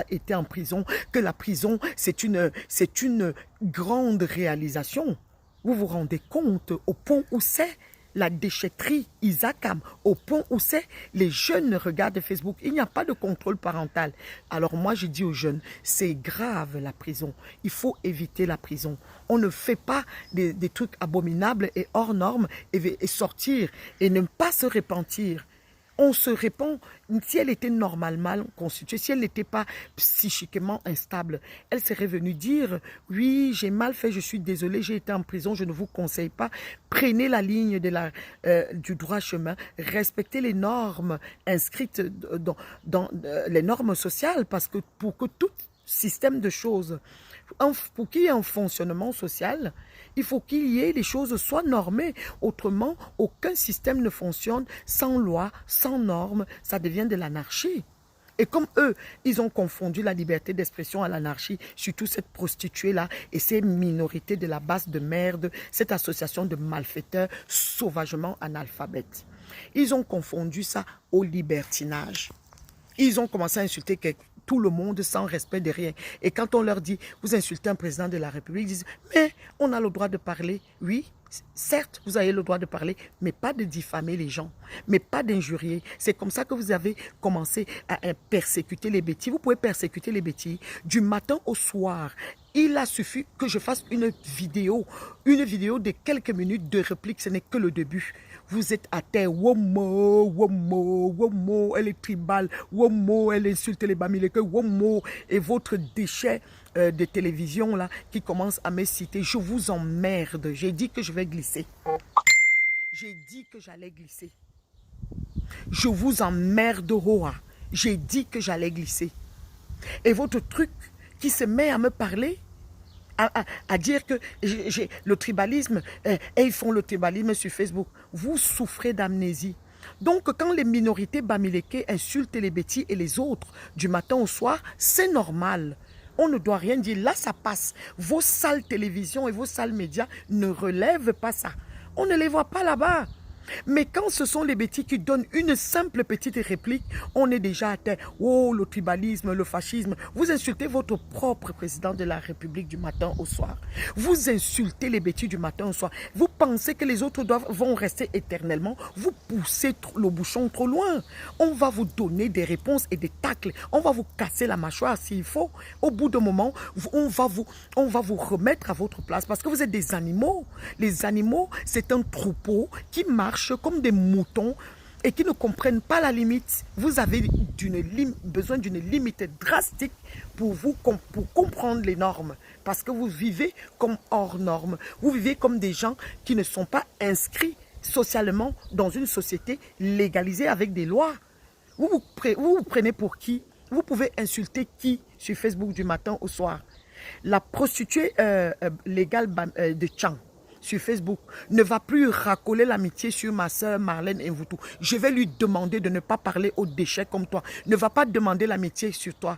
été en prison, que la prison, c'est une grande réalisation. Vous vous rendez compte au point où c'est? La déchetterie Isakam, au point où c'est, les jeunes regardent Facebook. Il n'y a pas de contrôle parental. Alors moi, je dis aux jeunes, c'est grave la prison. Il faut éviter la prison. On ne fait pas des trucs abominables et hors normes et sortir et ne pas se repentir. On se répond, si elle était normalement constituée, si elle n'était pas psychiquement instable, elle serait venue dire, oui, j'ai mal fait, je suis désolée, j'ai été en prison, je ne vous conseille pas. Prenez la ligne du droit chemin, respectez les normes inscrites dans les normes sociales, parce que pour que tout système de choses, pour qu'il y ait un fonctionnement social, il faut qu'il y ait les choses soient normées. Autrement, aucun système ne fonctionne sans loi, sans normes. Ça devient de l'anarchie. Et comme eux, ils ont confondu la liberté d'expression à l'anarchie, surtout cette prostituée-là et ces minorités de la base de merde, cette association de malfaiteurs sauvagement analphabètes. Ils ont confondu ça au libertinage. Ils ont commencé à insulter tout le monde sans respect de rien. Et quand on leur dit, vous insultez un président de la République, ils disent, mais on a le droit de parler. Oui, certes, vous avez le droit de parler, mais pas de diffamer les gens, mais pas d'injurier. C'est comme ça que vous avez commencé à persécuter les bêtis. Vous pouvez persécuter les bêtis du matin au soir. Il a suffi que je fasse une vidéo de quelques minutes de réplique, ce n'est que le début. Vous êtes à terre, womo, womo, womo, elle est tribale, womo, elle insulte les bamileke, womo, et votre déchet de télévision là qui commence à me citer, je vous emmerde, j'ai dit que je vais glisser. J'ai dit que j'allais glisser. Je vous emmerde, Roa. J'ai dit que j'allais glisser. Et votre truc qui se met à me parler, à dire que le tribalisme, et ils font le tribalisme sur Facebook. Vous souffrez d'amnésie. Donc, quand les minorités bamileke insultent les bêtis et les autres du matin au soir, c'est normal. On ne doit rien dire. Là, ça passe. Vos salles télévisions et vos salles médias ne relèvent pas ça. On ne les voit pas là-bas. Mais quand ce sont les bêtis qui donnent une simple petite réplique, on est déjà à terre. Oh, le tribalisme, le fascisme. Vous insultez votre propre président de la République du matin au soir. Vous insultez les bêtis du matin au soir. Vous pensez que les autres vont rester éternellement. Vous poussez le bouchon trop loin. On va vous donner des réponses et des tacles. On va vous casser la mâchoire s'il faut. Au bout d'un moment, on va vous remettre à votre place parce que vous êtes des animaux. Les animaux, c'est un troupeau qui marche comme des moutons et qui ne comprennent pas la limite. Vous avez besoin d'une limite drastique pour comprendre les normes. Parce que vous vivez comme hors normes. Vous vivez comme des gens qui ne sont pas inscrits socialement dans une société légalisée avec des lois. Vous vous prenez pour qui? Vous pouvez insulter qui sur Facebook du matin au soir? La prostituée légale de Tchang sur Facebook ne va plus racoler l'amitié sur ma soeur Marlène Mvutu. Je vais lui demander de ne pas parler aux déchets comme toi. Ne va pas demander l'amitié sur toi,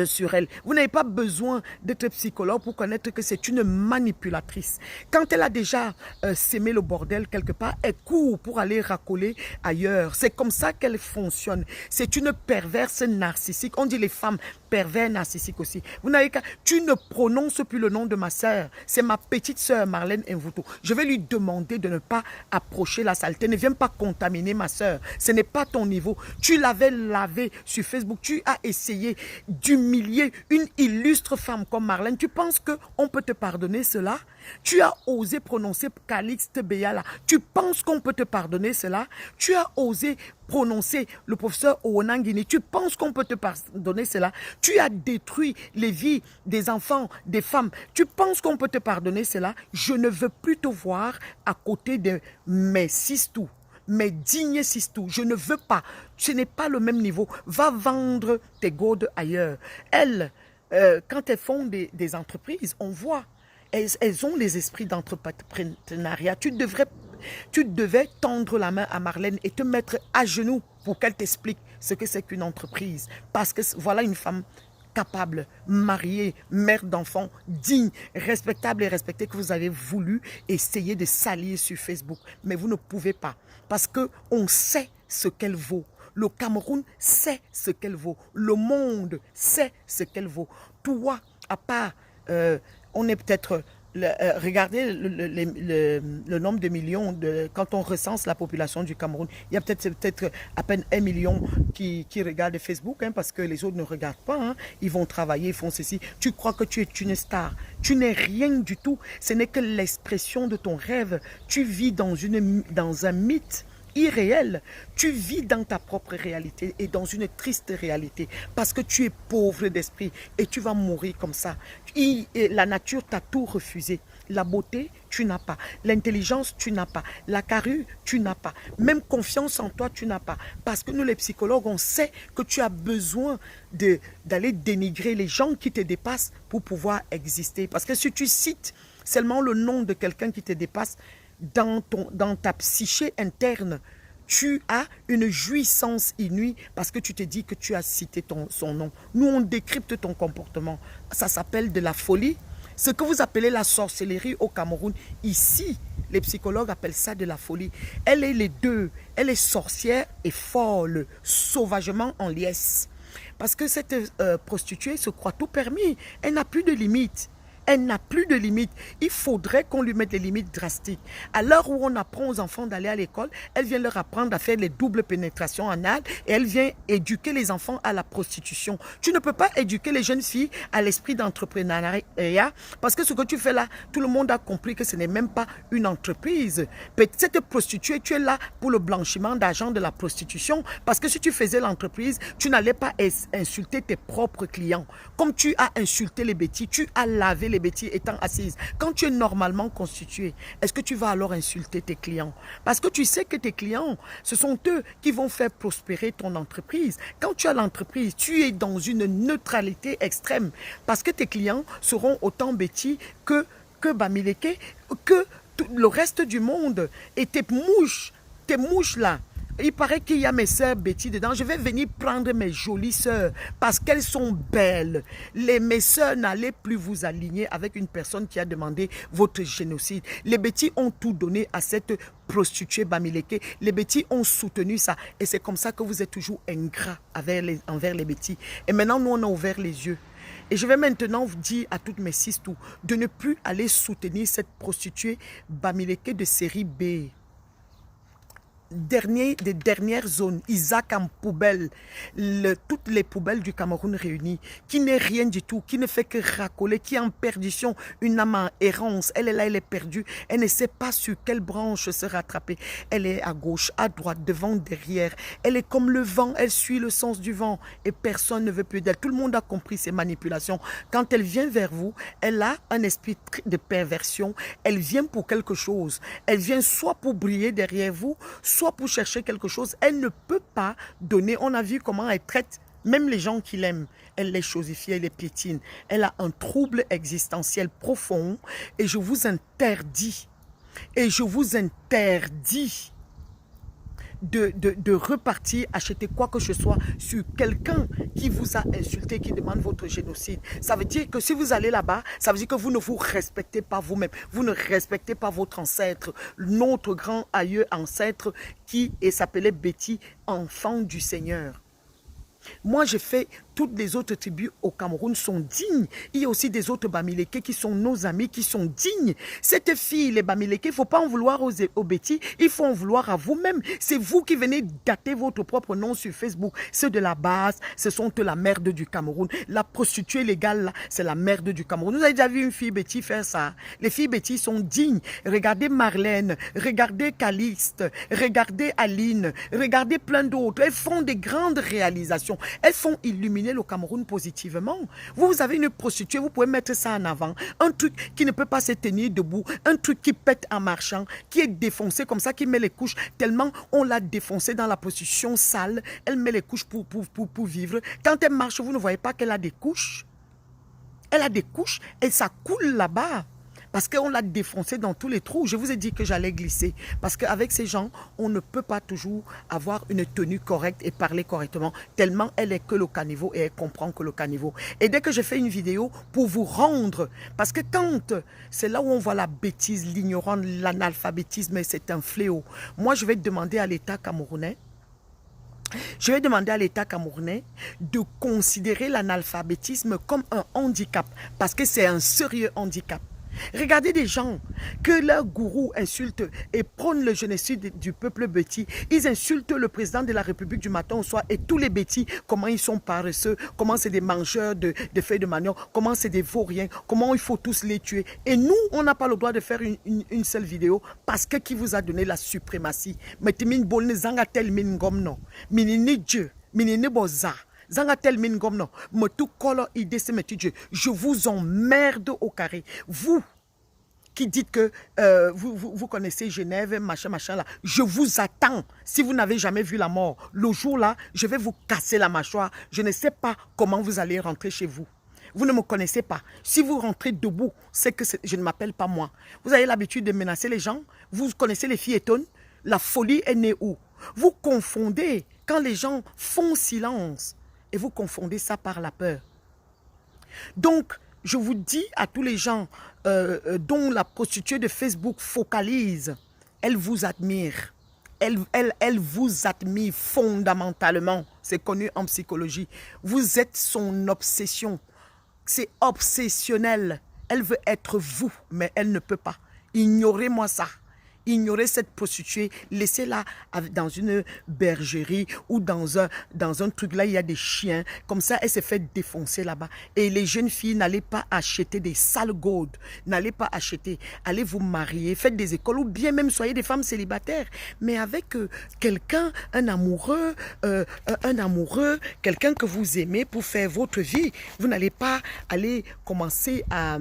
sur elle. Vous n'avez pas besoin d'être psychologue pour connaître que c'est une manipulatrice. Quand elle a déjà sémé le bordel quelque part, elle court pour aller racoler ailleurs. C'est comme ça qu'elle fonctionne. C'est une perverse narcissique. On dit les femmes pervers narcissique aussi. Vous n'avez qu'à... Tu ne prononces plus le nom de ma sœur. C'est ma petite sœur Marlène Mvuto. Je vais lui demander de ne pas approcher la saleté. Ne viens pas contaminer ma sœur. Ce n'est pas ton niveau. Tu l'avais lavé sur Facebook. Tu as essayé d'humilier une illustre femme comme Marlène. Tu penses qu'on peut te pardonner cela? Tu as osé prononcer Calixte Beyala. Tu penses qu'on peut te pardonner cela? Tu as osé prononcer le professeur Owonangini. Tu penses qu'on peut te pardonner cela? Tu as détruit les vies des enfants, des femmes. Tu penses qu'on peut te pardonner cela? Je ne veux plus te voir à côté de mes sistous, mes dignes sistous. Je ne veux pas. Ce n'est pas le même niveau. Va vendre tes gourdes ailleurs. Elles, quand elles font des entreprises, on voit. Elles ont les esprits d'entrepreneuriat. Tu devais tendre la main à Marlène et te mettre à genoux pour qu'elle t'explique ce que c'est qu'une entreprise. Parce que voilà une femme capable, mariée, mère d'enfants, digne, respectable et respectée que vous avez voulu essayer de salir sur Facebook. Mais vous ne pouvez pas. Parce qu'on sait ce qu'elle vaut. Le Cameroun sait ce qu'elle vaut. Le monde sait ce qu'elle vaut. Toi, à part... on est peut-être, regardez le nombre de millions, quand on recense la population du Cameroun, il y a peut-être à peine 1 million qui regardent Facebook, hein, parce que les autres ne regardent pas, hein. Ils vont travailler, ils font ceci. Tu crois que tu es une star, tu n'es rien du tout, ce n'est que l'expression de ton rêve. Tu vis dans un mythe irréel. Tu vis dans ta propre réalité et dans une triste réalité parce que tu es pauvre d'esprit et tu vas mourir comme ça. La nature t'a tout refusé. La beauté, tu n'as pas. L'intelligence, tu n'as pas. La carrure, tu n'as pas. Même confiance en toi, tu n'as pas. Parce que nous, les psychologues, on sait que tu as besoin d'aller dénigrer les gens qui te dépassent pour pouvoir exister. Parce que si tu cites seulement le nom de quelqu'un qui te dépasse, dans ta psyché interne, tu as une jouissance inouïe parce que tu te dis que tu as cité son nom. Nous, on décrypte ton comportement. Ça s'appelle de la folie. Ce que vous appelez la sorcellerie au Cameroun, ici, les psychologues appellent ça de la folie. Elle est les deux. Elle est sorcière et folle, sauvagement en liesse. Parce que cette prostituée se croit tout permis. Elle n'a plus de limites. Elle n'a plus de limites. Il faudrait qu'on lui mette des limites drastiques. À l'heure où on apprend aux enfants d'aller à l'école, elle vient leur apprendre à faire les doubles pénétrations anales et elle vient éduquer les enfants à la prostitution. Tu ne peux pas éduquer les jeunes filles à l'esprit d'entrepreneuriat parce que ce que tu fais là, tout le monde a compris que ce n'est même pas une entreprise. Cette prostituée, tu es là pour le blanchiment d'argent de la prostitution parce que si tu faisais l'entreprise, tu n'allais pas insulter tes propres clients. Comme tu as insulté les bêtis, tu as lavé les bêtises étant assise. Quand tu es normalement constitué, est-ce que tu vas alors insulter tes clients? Parce que tu sais que tes clients, ce sont eux qui vont faire prospérer ton entreprise. Quand tu as l'entreprise, tu es dans une neutralité extrême. Parce que tes clients seront autant bêtis que Bamileke, que tout le reste du monde. Et tes mouches là, il paraît qu'il y a mes sœurs Betty dedans. Je vais venir prendre mes jolies sœurs parce qu'elles sont belles. Mes sœurs, n'allez plus vous aligner avec une personne qui a demandé votre génocide. Les Betty ont tout donné à cette prostituée Bamileke. Les Betty ont soutenu ça. Et c'est comme ça que vous êtes toujours ingrats envers les Betty. Et maintenant, nous, on a ouvert les yeux. Et je vais maintenant vous dire à toutes mes sisters de ne plus aller soutenir cette prostituée Bamileke de série B. Des dernières zones, Isaac en poubelle, toutes les poubelles du Cameroun réunies, qui n'est rien du tout, qui ne fait que racoler, qui est en perdition, une âme en errance. Elle est là, elle est perdue, elle ne sait pas sur quelle branche se rattraper. Elle est à gauche, à droite, devant, derrière. Elle est comme le vent, elle suit le sens du vent et personne ne veut plus d'elle. Tout le monde a compris ces manipulations. Quand elle vient vers vous, elle a un esprit de perversion. Elle vient pour quelque chose. Elle vient soit pour briller derrière vous, soit pour chercher quelque chose. Elle ne peut pas donner. On a vu comment elle traite même les gens qui l'aiment. Elle les chosifie, elle les piétine. Elle a un trouble existentiel profond et je vous interdis de repartir acheter quoi que ce soit sur quelqu'un qui vous a insulté, qui demande votre génocide. Ça veut dire que si vous allez là-bas, ça veut dire que vous ne vous respectez pas vous-même. Vous ne respectez pas votre ancêtre, notre grand aïeux ancêtre qui s'appelait Betty, enfant du Seigneur. Moi, je fais toutes les autres tribus au Cameroun sont dignes. Il y a aussi des autres Bamileke qui sont nos amis, qui sont dignes. Cette fille, les Bamileke, il ne faut pas en vouloir aux bêtis, il faut en vouloir à vous-même. C'est vous qui venez dater votre propre nom sur Facebook. Ceux de la base, ce sont la merde du Cameroun. La prostituée légale, c'est la merde du Cameroun. Vous avez déjà vu une fille bêtise faire ça? Les filles bêtises sont dignes. Regardez Marlène, regardez Calixte, regardez Aline, regardez plein d'autres. Elles font des grandes réalisations. Elles font illuminer le Cameroun positivement. Vous avez une prostituée, vous pouvez mettre ça en avant. Un truc qui ne peut pas se tenir debout, un truc qui pète en marchant, qui est défoncé comme ça, qui met les couches tellement on l'a défoncé dans la position sale. Elle met les couches pour vivre. Quand elle marche, vous ne voyez pas qu'elle a des couches. Elle a des couches et ça coule là-bas. Parce qu'on l'a défoncé dans tous les trous. Je vous ai dit que j'allais glisser. Parce qu'avec ces gens, on ne peut pas toujours avoir une tenue correcte et parler correctement. Tellement elle est que le caniveau et elle comprend que le caniveau. Et dès que je fais une vidéo pour vous rendre, parce que quand c'est là où on voit la bêtise, l'ignorance, l'analphabétisme, c'est un fléau. Moi, je vais demander à l'État camerounais, de considérer l'analphabétisme comme un handicap, parce que c'est un sérieux handicap. Regardez des gens que leur gourou insulte et prône le génocide du peuple bêtis. Ils insultent le président de la République du matin au soir et tous les bêtis, comment ils sont paresseux, comment c'est des mangeurs de feuilles de manioc, comment c'est des vauriens, comment il faut tous les tuer. Et nous, on n'a pas le droit de faire une seule vidéo parce que qui vous a donné la suprématie. Je vous emmerde au carré. Vous qui dites que vous connaissez Genève, machin, là. Je vous attends. Si vous n'avez jamais vu la mort, le jour là, je vais vous casser la mâchoire. Je ne sais pas comment vous allez rentrer chez vous. Vous ne me connaissez pas. Si vous rentrez debout, c'est que je ne m'appelle pas moi. Vous avez l'habitude de menacer les gens. Vous connaissez les filles étonnes. La folie est née où? Vous confondez quand les gens font silence. Et vous confondez ça par la peur. Donc, je vous dis à tous les gens dont la prostituée de Facebook focalise, elle vous admire. Elle vous admire fondamentalement. C'est connu en psychologie. Vous êtes son obsession. C'est obsessionnel. Elle veut être vous, mais elle ne peut pas. Ignorez-moi ça. Ignorez cette prostituée, laissez-la dans une bergerie ou dans un truc là, il y a des chiens. Comme ça, elle s'est fait défoncer là-bas. Et les jeunes filles, n'allez pas acheter des sales gourdes. N'allez pas acheter. Allez vous marier, faites des écoles ou bien même soyez des femmes célibataires. Mais avec quelqu'un, un amoureux, quelqu'un que vous aimez pour faire votre vie. Vous n'allez pas aller commencer à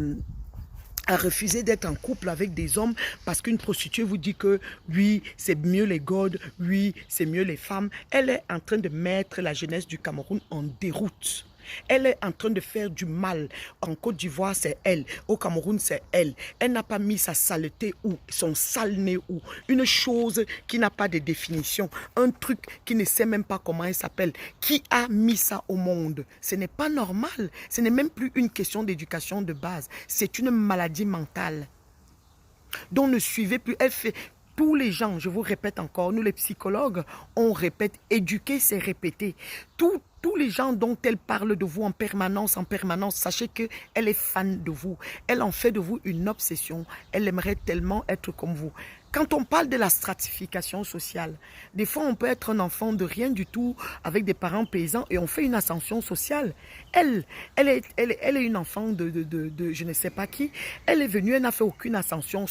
refuser d'être en couple avec des hommes parce qu'une prostituée vous dit que oui, c'est mieux les godes, oui, c'est mieux les femmes. Elle est en train de mettre la jeunesse du Cameroun en déroute. Elle est en train de faire du mal. En Côte d'Ivoire, c'est elle. Au Cameroun, c'est elle. Elle n'a pas mis sa saleté où, son sale nez où. Une chose qui n'a pas de définition. Un truc qui ne sait même pas comment elle s'appelle. Qui a mis ça au monde? Ce n'est pas normal. Ce n'est même plus une question d'éducation de base. C'est une maladie mentale. Donc ne suivez plus. Elle fait... Tous les gens, je vous répète encore, nous les psychologues, on répète, éduquer c'est répéter. Tous les gens dont elle parle de vous en permanence, sachez qu'elle est fan de vous. Elle en fait de vous une obsession. Elle aimerait tellement être comme vous. Quand on parle de la stratification sociale, des fois on peut être un enfant de rien du tout avec des parents paysans et on fait une ascension sociale. Elle est une enfant de je ne sais pas qui. Elle est venue, elle n'a fait aucune ascension.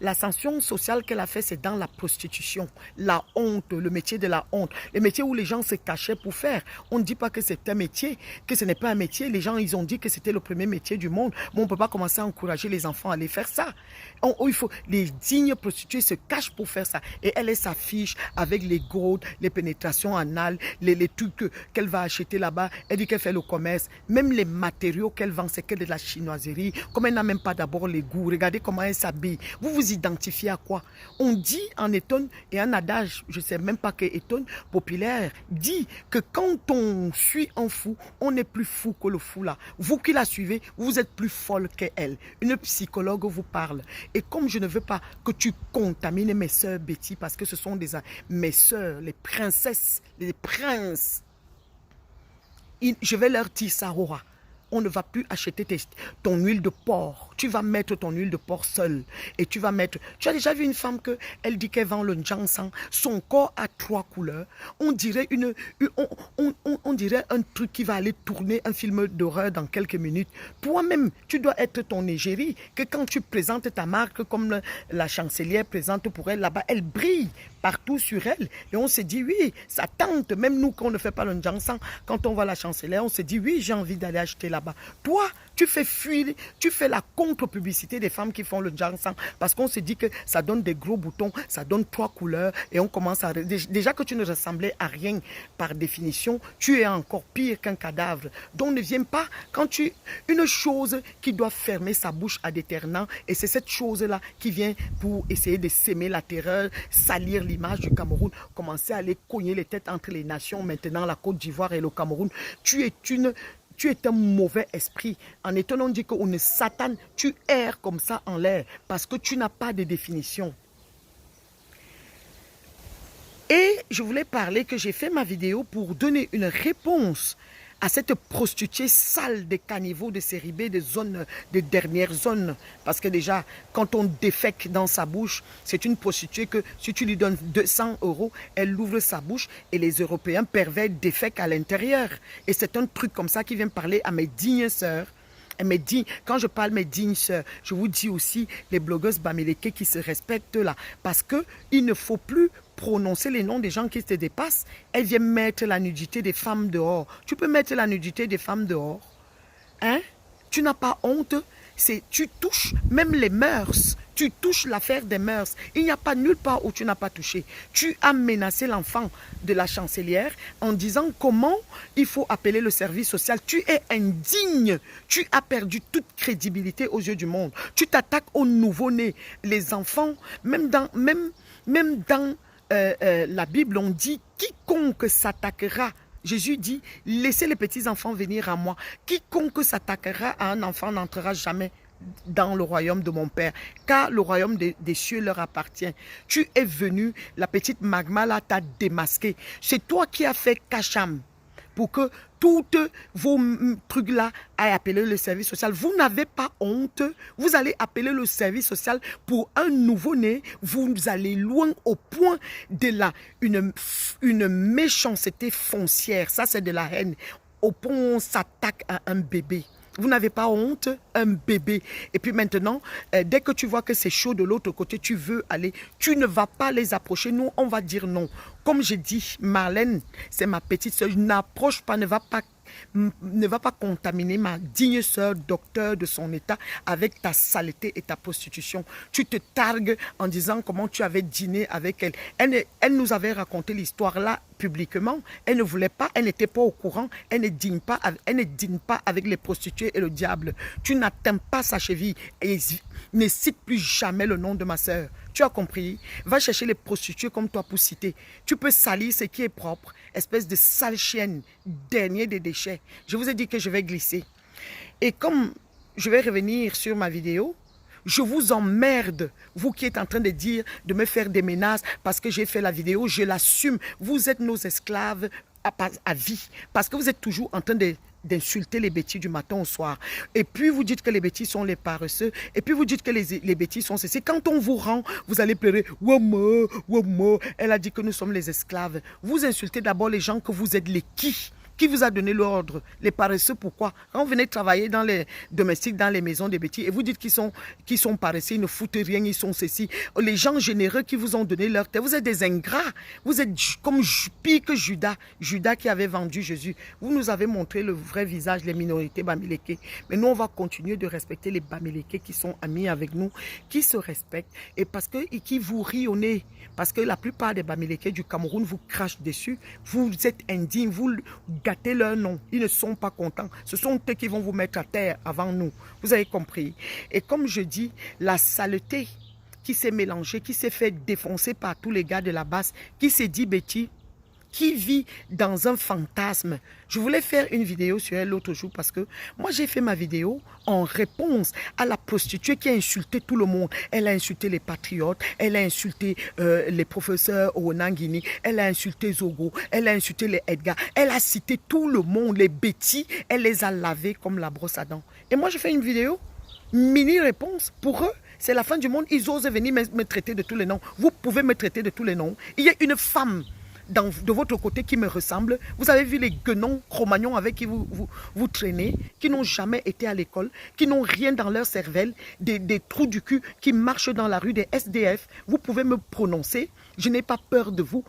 L'ascension sociale qu'elle a fait, c'est dans la prostitution, la honte, le métier de la honte, le métier où les gens se cachaient pour faire. On ne dit pas que c'est un métier, que ce n'est pas un métier. Les gens, ils ont dit que c'était le premier métier du monde. Mais on ne peut pas commencer à encourager les enfants à aller faire ça. Il faut les dignes prostituées se cachent pour faire ça. Et elle s'affiche avec les gourdes, les pénétrations anales, les trucs qu'elle va acheter là-bas. Elle dit qu'elle fait le commerce. Même les matériaux qu'elle vend, c'est que de la chinoiserie. Comme elle n'a même pas d'abord les goûts. Regardez comment elle s'habille. Vous vous identifiez à quoi? On dit en Eton, et un adage, je ne sais même pas que Eton populaire, dit que quand on suit un fou, on est plus fou que le fou là. Vous qui la suivez, vous êtes plus folle qu'elle. Une psychologue vous parle. Et comme je ne veux pas que tu contamines mes sœurs Betty, parce que ce sont mes sœurs, les princesses, les princes. Je vais leur dire ça, Aurora. On ne va plus acheter ton huile de porc. Tu vas mettre ton huile de porc seule. Et tu vas mettre... Tu as déjà vu une femme que elle dit qu'elle vend le ginseng. Son corps a 3 couleurs. On dirait, on dirait un truc qui va aller tourner un film d'horreur dans quelques minutes. Toi-même, tu dois être ton égérie. Que quand tu présentes ta marque comme la chancelière présente pour elle là-bas, elle brille partout sur elle. Et on se dit, oui, ça tente. Même nous, quand on ne fait pas le ginseng, quand on voit la chancelière, on se dit, oui, j'ai envie d'aller acheter là-bas. Toi, tu fais fuir, tu fais la contre-publicité des femmes qui font le ginseng parce qu'on se dit que ça donne des gros boutons, ça donne 3 couleurs et on commence à... Déjà que tu ne ressemblais à rien par définition, tu es encore pire qu'un cadavre. Donc ne viens pas quand tu... Une chose qui doit fermer sa bouche à déterminant et c'est cette chose-là qui vient pour essayer de s'aimer la terreur, salir l'image du Cameroun, commencer à aller cogner les têtes entre les nations, maintenant la Côte d'Ivoire et le Cameroun. Tu es un mauvais esprit. En étant on dit qu'on est Satan, tu erres comme ça en l'air parce que tu n'as pas de définition. Et je voulais parler que j'ai fait ma vidéo pour donner une réponse à cette prostituée sale des caniveaux de série B, des dernières zones. Parce que déjà, quand on défèque dans sa bouche, c'est une prostituée que si tu lui donnes 200 €, elle ouvre sa bouche et les Européens pervers défèquent à l'intérieur. Et c'est un truc comme ça qui vient parler à mes dignes sœurs. Quand je parle mes dignes sœurs, je vous dis aussi les blogueuses bamileke qui se respectent là. Parce qu'il ne faut plus prononcer les noms des gens qui se dépassent. Elle vient mettre la nudité des femmes dehors. Tu peux mettre la nudité des femmes dehors. Hein? Tu n'as pas honte. Tu touches même les mœurs. Tu touches l'affaire des mœurs. Il n'y a pas nulle part où tu n'as pas touché. Tu as menacé l'enfant de la chancelière en disant comment il faut appeler le service social. Tu es indigne. Tu as perdu toute crédibilité aux yeux du monde. Tu t'attaques aux nouveau-nés. Les enfants, même dans la Bible, on dit quiconque s'attaquera. Jésus dit, laissez les petits-enfants venir à moi. Quiconque s'attaquera à un enfant n'entrera jamais dans le royaume de mon Père, car le royaume des cieux leur appartient. Tu es venu, la petite Magma là t'a démasqué. C'est toi qui as fait Kacham pour que toutes vos trucs là aient appelé le service social. Vous n'avez pas honte. Vous allez appeler le service social pour un nouveau-né. Vous allez loin au point de une méchanceté foncière. Ça, c'est de la haine. Au point où on s'attaque à un bébé. Vous n'avez pas honte, un bébé. Et puis maintenant, dès que tu vois que c'est chaud de l'autre côté, tu veux aller, tu ne vas pas les approcher. Nous, on va dire non. Comme j'ai dit, Marlène, c'est ma petite soeur, n'approche pas, ne va pas contaminer ma digne sœur, docteur de son état, avec ta saleté et ta prostitution. Tu te targues en disant comment tu avais dîné avec elle. Elle nous avait raconté l'histoire là publiquement. Elle ne voulait pas, elle n'était pas au courant. Elle ne dîne pas avec les prostituées et le diable. Tu n'atteins pas sa cheville et ne cite plus jamais le nom de ma sœur. Tu as compris? Va chercher les prostituées comme toi pour citer. Tu peux salir ce qui est propre. Espèce de sale chienne, dernier des déchets. Je vous ai dit que je vais glisser. Et comme je vais revenir sur ma vidéo, je vous emmerde, vous qui êtes en train de dire, de me faire des menaces parce que j'ai fait la vidéo, je l'assume. Vous êtes nos esclaves à vie parce que vous êtes toujours en train d'insulter les bêtis du matin au soir. Et puis vous dites que les bêtis sont les paresseux. Et puis vous dites que les bêtis sont ceci. Quand on vous rend, vous allez pleurer. Wama, wama. Elle a dit que nous sommes les esclaves. Vous insultez d'abord les gens que vous êtes les qui. Qui vous a donné l'ordre? Les paresseux, pourquoi? Quand vous venez travailler dans les domestiques, dans les maisons des bêtis, et vous dites qu'ils sont paresseux, ils ne foutent rien, ils sont ceci. Les gens généreux qui vous ont donné leur terre, vous êtes des ingrats. Vous êtes comme pire que Judas. Judas qui avait vendu Jésus. Vous nous avez montré le vrai visage, les minorités bamileke. Mais nous, on va continuer de respecter les bamileke qui sont amis avec nous, qui se respectent, et qui vous rient au nez. Parce que la plupart des bamileke du Cameroun vous crachent dessus. Vous êtes indignes, vous gâtez leur nom. Ils ne sont pas contents. Ce sont eux qui vont vous mettre à terre avant nous. Vous avez compris? Et comme je dis, la saleté qui s'est mélangée, qui s'est fait défoncer par tous les gars de la basse, qui s'est dit Betty, qui vit dans un fantasme. Je voulais faire une vidéo sur elle l'autre jour parce que moi j'ai fait ma vidéo en réponse à la prostituée qui a insulté tout le monde. Elle a insulté les patriotes, elle a insulté les professeurs au Nangini, elle a insulté Zogo, elle a insulté les Edgar, elle a cité tout le monde, les bêtis, elle les a lavés comme la brosse à dents. Et moi je fais une vidéo, mini réponse pour eux. C'est la fin du monde, ils osent venir me traiter de tous les noms. Vous pouvez me traiter de tous les noms. Il y a une femme de votre côté qui me ressemble. Vous avez vu les guenons Cro-Magnons avec qui vous traînez, qui n'ont jamais été à l'école, qui n'ont rien dans leur cervelle, des trous du cul qui marchent dans la rue, des SDF. Vous pouvez me prononcer. Je n'ai pas peur de vous.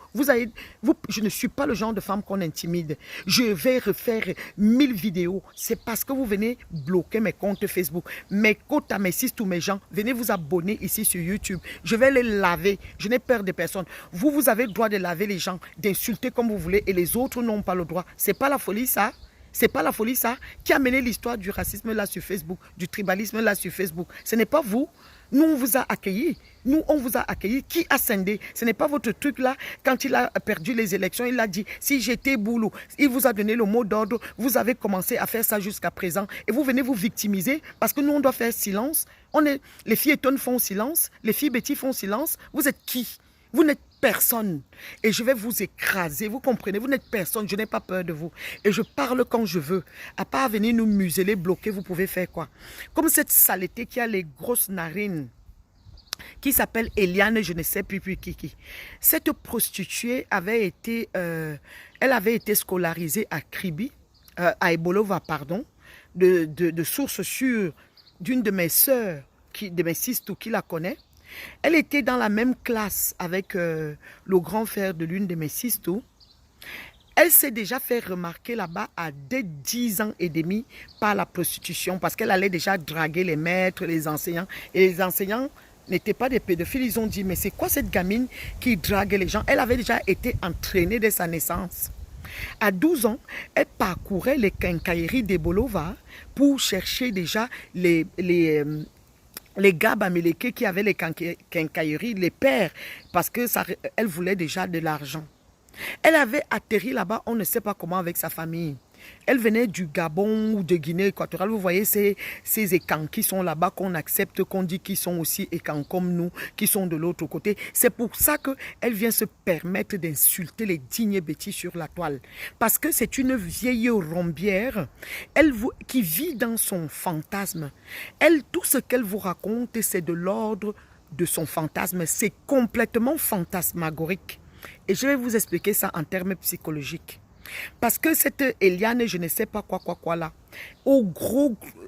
Je ne suis pas le genre de femme qu'on intimide. Je vais refaire 1000 vidéos. C'est parce que vous venez bloquer mes comptes Facebook. Mes comptes à mes sis, tous mes gens. Venez vous abonner ici sur YouTube. Je vais les laver. Je n'ai peur de personne. Vous avez le droit de laver les gens, d'insulter comme vous voulez et les autres n'ont pas le droit. C'est pas la folie ça? C'est pas la folie ça? Qui a mené l'histoire du racisme là sur Facebook, du tribalisme là sur Facebook? Ce n'est pas vous. Nous, on vous a accueillis. Nous, on vous a accueillis. Qui a scindé? Ce n'est pas votre truc là. Quand il a perdu les élections, il a dit, si j'étais boulot, il vous a donné le mot d'ordre. Vous avez commencé à faire ça jusqu'à présent. Et vous venez vous victimiser parce que nous, on doit faire silence. Les filles étonnes font silence. Les filles bêtises font silence. Vous êtes qui? Vous n'êtes personne. Et je vais vous écraser. Vous comprenez? Vous n'êtes personne. Je n'ai pas peur de vous. Et je parle quand je veux. À part venir nous museler, bloquer, vous pouvez faire quoi? Comme cette saleté qui a les grosses narines, qui s'appelle Eliane, je ne sais plus qui. Cette prostituée avait été, elle avait été scolarisée à Kribi, à Ebolova, pardon, de sources sûres d'une de mes sœurs, de mes sisters qui la connaît. Elle était dans la même classe avec le grand frère de l'une de mes sisters. Elle s'est déjà fait remarquer là-bas à dès 10 ans et demi par la prostitution parce qu'elle allait déjà draguer les maîtres, les enseignants. Et les enseignants n'étaient pas des pédophiles. Ils ont dit, mais c'est quoi cette gamine qui drague les gens? Elle avait déjà été entraînée dès sa naissance. À 12 ans, elle parcourait les quincailleries d'Ebolova pour chercher déjà les gars bamileke qui avaient les quincailleries, les pères, parce qu'elle voulait déjà de l'argent. Elle avait atterri là-bas, on ne sait pas comment, avec sa famille. Elle venait du Gabon ou de Guinée équatoriale. Vous voyez ces écans qui sont là-bas, qu'on accepte, qu'on dit qu'ils sont aussi écans comme nous, qui sont de l'autre côté. C'est pour ça qu'elle vient se permettre d'insulter les dignes bêtises sur la toile. Parce que c'est une vieille rombière qui vit dans son fantasme. Elle, tout ce qu'elle vous raconte, c'est de l'ordre de son fantasme. C'est complètement fantasmagorique. Et je vais vous expliquer ça en termes psychologiques. Parce que cette Eliane, je ne sais pas quoi là,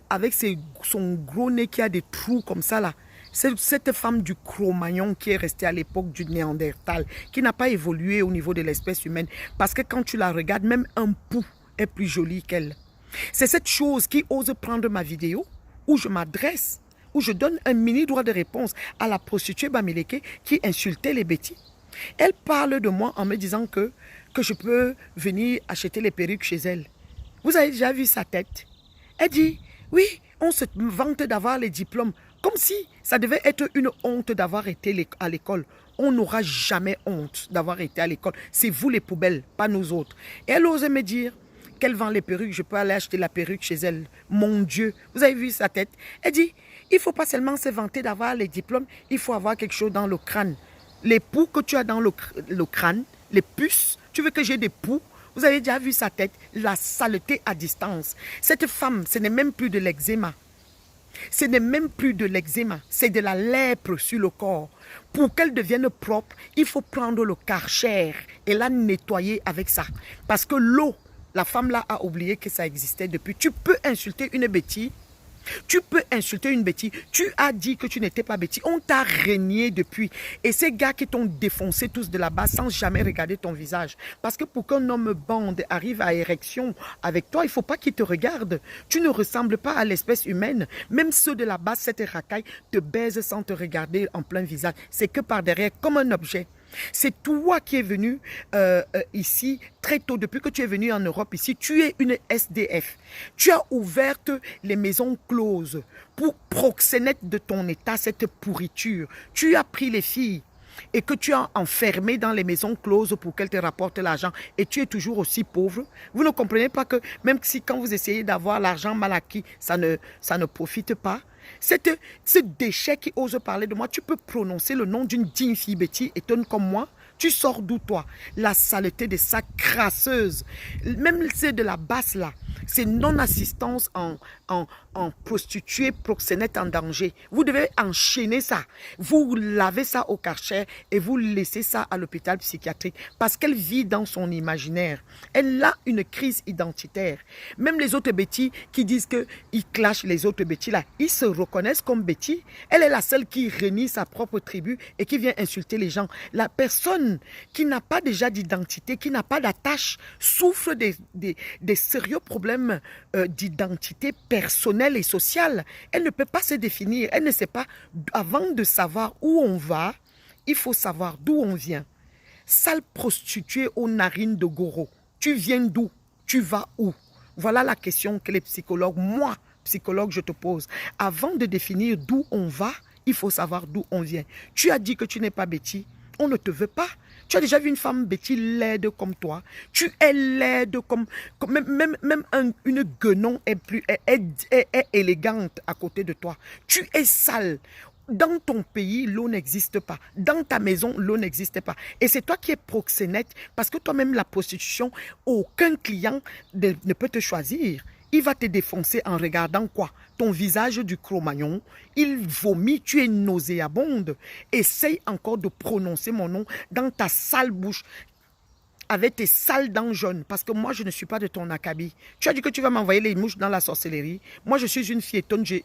avec son gros nez qui a des trous comme ça là, c'est cette femme du Cro-Magnon qui est restée à l'époque du Néandertal, qui n'a pas évolué au niveau de l'espèce humaine. Parce que quand tu la regardes, même un pou est plus joli qu'elle. C'est cette chose qui ose prendre ma vidéo, où je m'adresse, où je donne un mini droit de réponse à la prostituée bamileke qui insultait les bêtis. Elle parle de moi en me disant que je peux venir acheter les perruques chez elle. Vous avez déjà vu sa tête? Elle dit, oui, on se vante d'avoir les diplômes. Comme si ça devait être une honte d'avoir été à l'école. On n'aura jamais honte d'avoir été à l'école. C'est vous les poubelles, pas nous autres. Et elle ose me dire qu'elle vend les perruques. Je peux aller acheter la perruque chez elle. Mon Dieu, vous avez vu sa tête? Elle dit, il ne faut pas seulement se vanter d'avoir les diplômes, il faut avoir quelque chose dans le crâne. Les poux que tu as dans le crâne, les puces, tu veux que j'ai des poux? Vous avez déjà vu sa tête? La saleté à distance. Cette femme, ce n'est même plus de l'eczéma. Ce n'est même plus de l'eczéma. C'est de la lèpre sur le corps. Pour qu'elle devienne propre, il faut prendre le karcher et la nettoyer avec ça. Parce que l'eau, la femme là a oublié que ça existait depuis. Tu peux insulter une bêtise. Tu peux insulter une bêtise. Tu as dit que tu n'étais pas bêtise. On t'a régné depuis. Et ces gars qui t'ont défoncé tous de là-bas sans jamais regarder ton visage. Parce que pour qu'un homme bande arrive à érection avec toi, il ne faut pas qu'il te regarde. Tu ne ressembles pas à l'espèce humaine. Même ceux de là-bas, cette racaille, te baisent sans te regarder en plein visage. C'est que par derrière, comme un objet. C'est toi qui es venu ici très tôt, depuis que tu es venu en Europe ici, tu es une SDF. Tu as ouvert les maisons closes pour proxénète de ton état, cette pourriture. Tu as pris les filles. et que tu as enfermé dans les maisons closes pour qu'elles te rapportent l'argent et tu es toujours aussi pauvre, vous ne comprenez pas que même si quand vous essayez d'avoir l'argent mal acquis, ça ne profite pas. Ce déchet qui ose parler de moi, tu peux prononcer le nom d'une digne fille Betty, étonne comme moi. Tu sors d'où toi? La saleté de sa crasseuse. Même c'est de la basse là. C'est non-assistance en prostituée, proxénète en danger. Vous devez enchaîner ça. Vous lavez ça au Karcher et vous laissez ça à l'hôpital psychiatrique parce qu'elle vit dans son imaginaire. Elle a une crise identitaire. Même les autres Betty qui disent qu'ils clashent les autres Betty là, ils se reconnaissent comme Betty. Elle est la seule qui renie sa propre tribu et qui vient insulter les gens. La personne qui n'a pas déjà d'identité, qui n'a pas d'attache, souffre des sérieux problèmes d'identité personnelle et sociale. Elle ne peut pas se définir. Elle ne sait pas. Avant de savoir où on va, il faut savoir d'où on vient. Sale prostituée aux narines de Goro. Tu viens d'où? Tu vas où? Voilà la question que les psychologues, moi, psychologue, je te pose. Avant de définir d'où on va, il faut savoir d'où on vient. Tu as dit que tu n'es pas Betty. On ne te veut pas. Tu as déjà vu une femme Betty laide comme toi. Tu es laide comme même une guenon est élégante à côté de toi. Tu es sale. Dans ton pays, l'eau n'existe pas. Dans ta maison, l'eau n'existe pas. Et c'est toi qui es proxénète parce que toi-même, la prostitution, aucun client ne peut te choisir. Il va te défoncer en regardant quoi? Ton visage du Cro-Magnon. Il vomit, tu es nauséabonde. Essaye encore de prononcer mon nom dans ta sale bouche avec tes sales dents jaunes. Parce que moi, je ne suis pas de ton acabit. Tu as dit que tu vas m'envoyer les mouches dans la sorcellerie. Moi, je suis une fiétonne. Je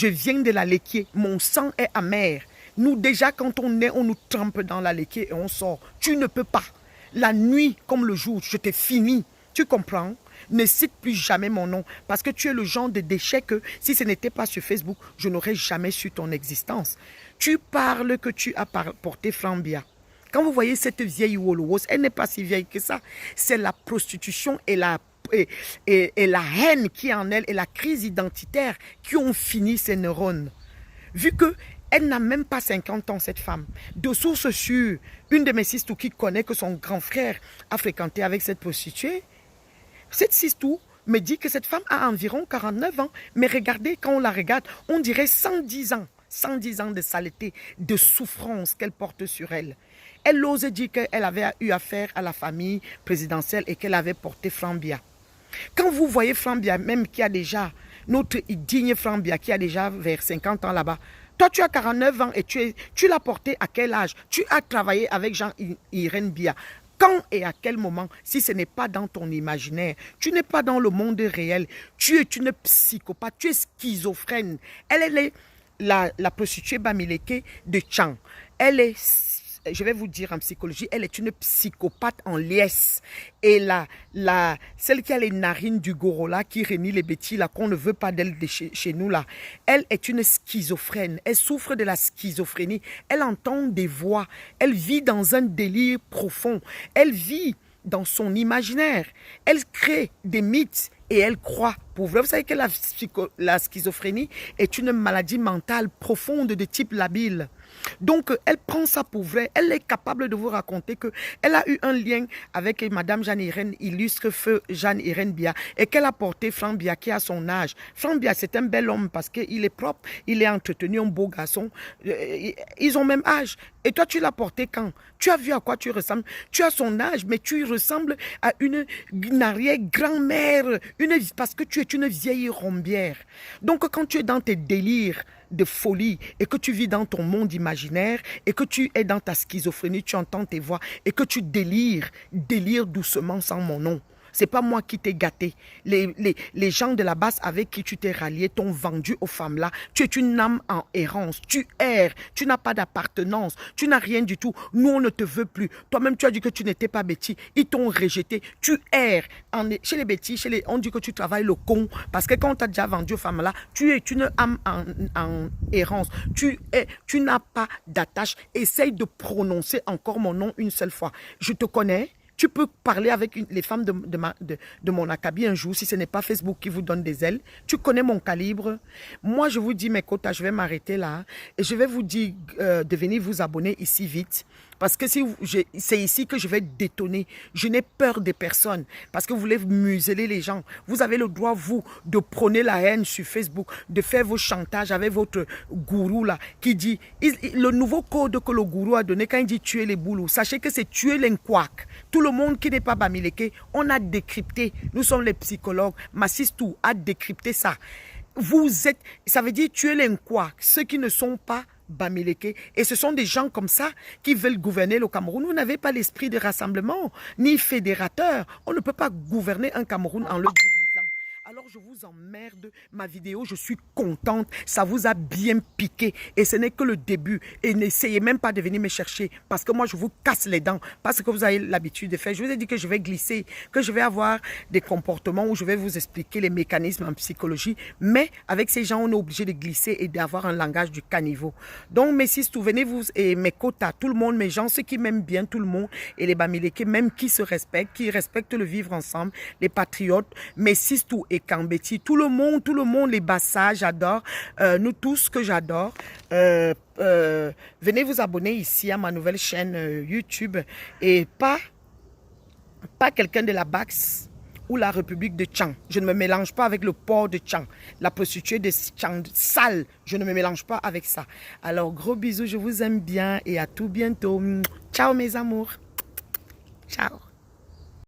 viens de la laquée. Mon sang est amer. Nous, déjà, quand on est, on nous trempe dans la laquée et on sort. Tu ne peux pas. La nuit comme le jour, je t'ai fini. Tu comprends? Ne cite plus jamais mon nom parce que tu es le genre de déchet que si ce n'était pas sur Facebook, je n'aurais jamais su ton existence. Tu parles que tu as porté Frambia. Quand vous voyez cette vieille Wolowos, elle n'est pas si vieille que ça. C'est la prostitution et la haine qui est en elle et la crise identitaire qui ont fini ses neurones. Vu que elle n'a même pas 50 ans, cette femme. De source sûre, une de mes sisters qui connaît que son grand frère a fréquenté avec cette prostituée, cette sistou me dit que cette femme a environ 49 ans. Mais regardez, quand on la regarde, on dirait 110 ans. 110 ans de saleté, de souffrance qu'elle porte sur elle. Elle ose dire qu'elle avait eu affaire à la famille présidentielle et qu'elle avait porté Frambia. Quand vous voyez Frambia, même qui a déjà, notre digne Frambia, qui a déjà vers 50 ans là-bas, toi tu as 49 ans et tu l'as porté à quel âge? Tu as travaillé avec Jean-Irène Bia. Quand et à quel moment, si ce n'est pas dans ton imaginaire, tu n'es pas dans le monde réel, tu es une psychopathe, tu es schizophrène. Elle est la prostituée Bamileke de Tchang. Elle est, je vais vous dire en psychologie, elle est une psychopathe en liesse. Et celle qui a les narines du Gorola, qui renie les bêtises, là, qu'on ne veut pas d'elle chez nous, là, elle est une schizophrène. Elle souffre de la schizophrénie. Elle entend des voix. Elle vit dans un délire profond. Elle vit dans son imaginaire. Elle crée des mythes et elle croit pour vrai. Vous savez que la schizophrénie est une maladie mentale profonde de type labile. Donc, elle prend ça pour vrai. Elle est capable de vous raconter qu'elle a eu un lien avec Madame Jeanne-Irène, illustre feu Jeanne-Irène Bia, et qu'elle a porté Franck Bia qui a son âge. Franck Bia, c'est un bel homme parce qu'il est propre, il est entretenu, un beau garçon. Ils ont même âge. Et toi, tu l'as porté quand? Tu as vu à quoi tu ressembles? Tu as son âge, mais tu ressembles à une arrière-grand-mère, parce que tu es une vieille rombière. Donc, quand tu es dans tes délires de folie et que tu vis dans ton monde imaginaire et que tu es dans ta schizophrénie, tu entends tes voix et que tu délires doucement sans mon nom. C'est pas moi qui t'ai gâté. Les gens de la base avec qui tu t'es rallié t'ont vendu aux femmes-là. Tu es une âme en errance. Tu erres. Tu n'as pas d'appartenance. Tu n'as rien du tout. Nous, on ne te veut plus. Toi-même, tu as dit que tu n'étais pas Betty. Ils t'ont rejeté. Tu erres. Chez les Betty, on dit que tu travailles le con. Parce que quand on t'a déjà vendu aux femmes-là, tu es une âme en errance. Tu n'as pas d'attache. Essaye de prononcer encore mon nom une seule fois. Je te connais. Tu peux parler avec les femmes de mon acabit un jour, si ce n'est pas Facebook qui vous donne des ailes. Tu connais mon calibre. Moi, je vous dis mes quotas, je vais m'arrêter là. Et je vais vous dire de venir vous abonner ici vite. Parce que c'est ici que je vais détonner. Je n'ai peur des personnes. Parce que vous voulez museler les gens. Vous avez le droit, vous, de prôner la haine sur Facebook, de faire vos chantages avec votre gourou là, qui dit, le nouveau code que le gourou a donné quand il dit tuer les boulous, sachez que c'est tuer l'enquac. Tout le monde qui n'est pas Bamileke, on a décrypté. Nous sommes les psychologues. Massistou a décrypté ça. Vous êtes, ça veut dire tuer l'enquac. Ceux qui ne sont pas Bamileke. Et ce sont des gens comme ça qui veulent gouverner le Cameroun. Vous n'avez pas l'esprit de rassemblement, ni fédérateur. On ne peut pas gouverner un Cameroun en le divisant. Alors je vous emmerde, ma vidéo, je suis contente, ça vous a bien piqué et ce n'est que le début. Et n'essayez même pas de venir me chercher parce que moi je vous casse les dents, parce que vous avez l'habitude de faire. Je vous ai dit que je vais glisser, que je vais avoir des comportements où je vais vous expliquer les mécanismes en psychologie, mais avec ces gens on est obligé de glisser et d'avoir un langage du caniveau. Donc mes six, souvenez-vous, et mes quotas, tout le monde, mes gens, ceux qui m'aiment bien, tout le monde, et les Bamileke, même qui se respectent, qui respectent le vivre ensemble, les patriotes, mes six, tout et Kambeti, tout le monde, les Bassa, j'adore, nous tous que j'adore. Venez vous abonner ici à ma nouvelle chaîne YouTube et pas quelqu'un de la Bax ou la République de Tchang. Je ne me mélange pas avec le port de Tchang, la prostituée de Tchang, sale, je ne me mélange pas avec ça. Alors gros bisous, je vous aime bien et à tout bientôt. Ciao mes amours. Ciao.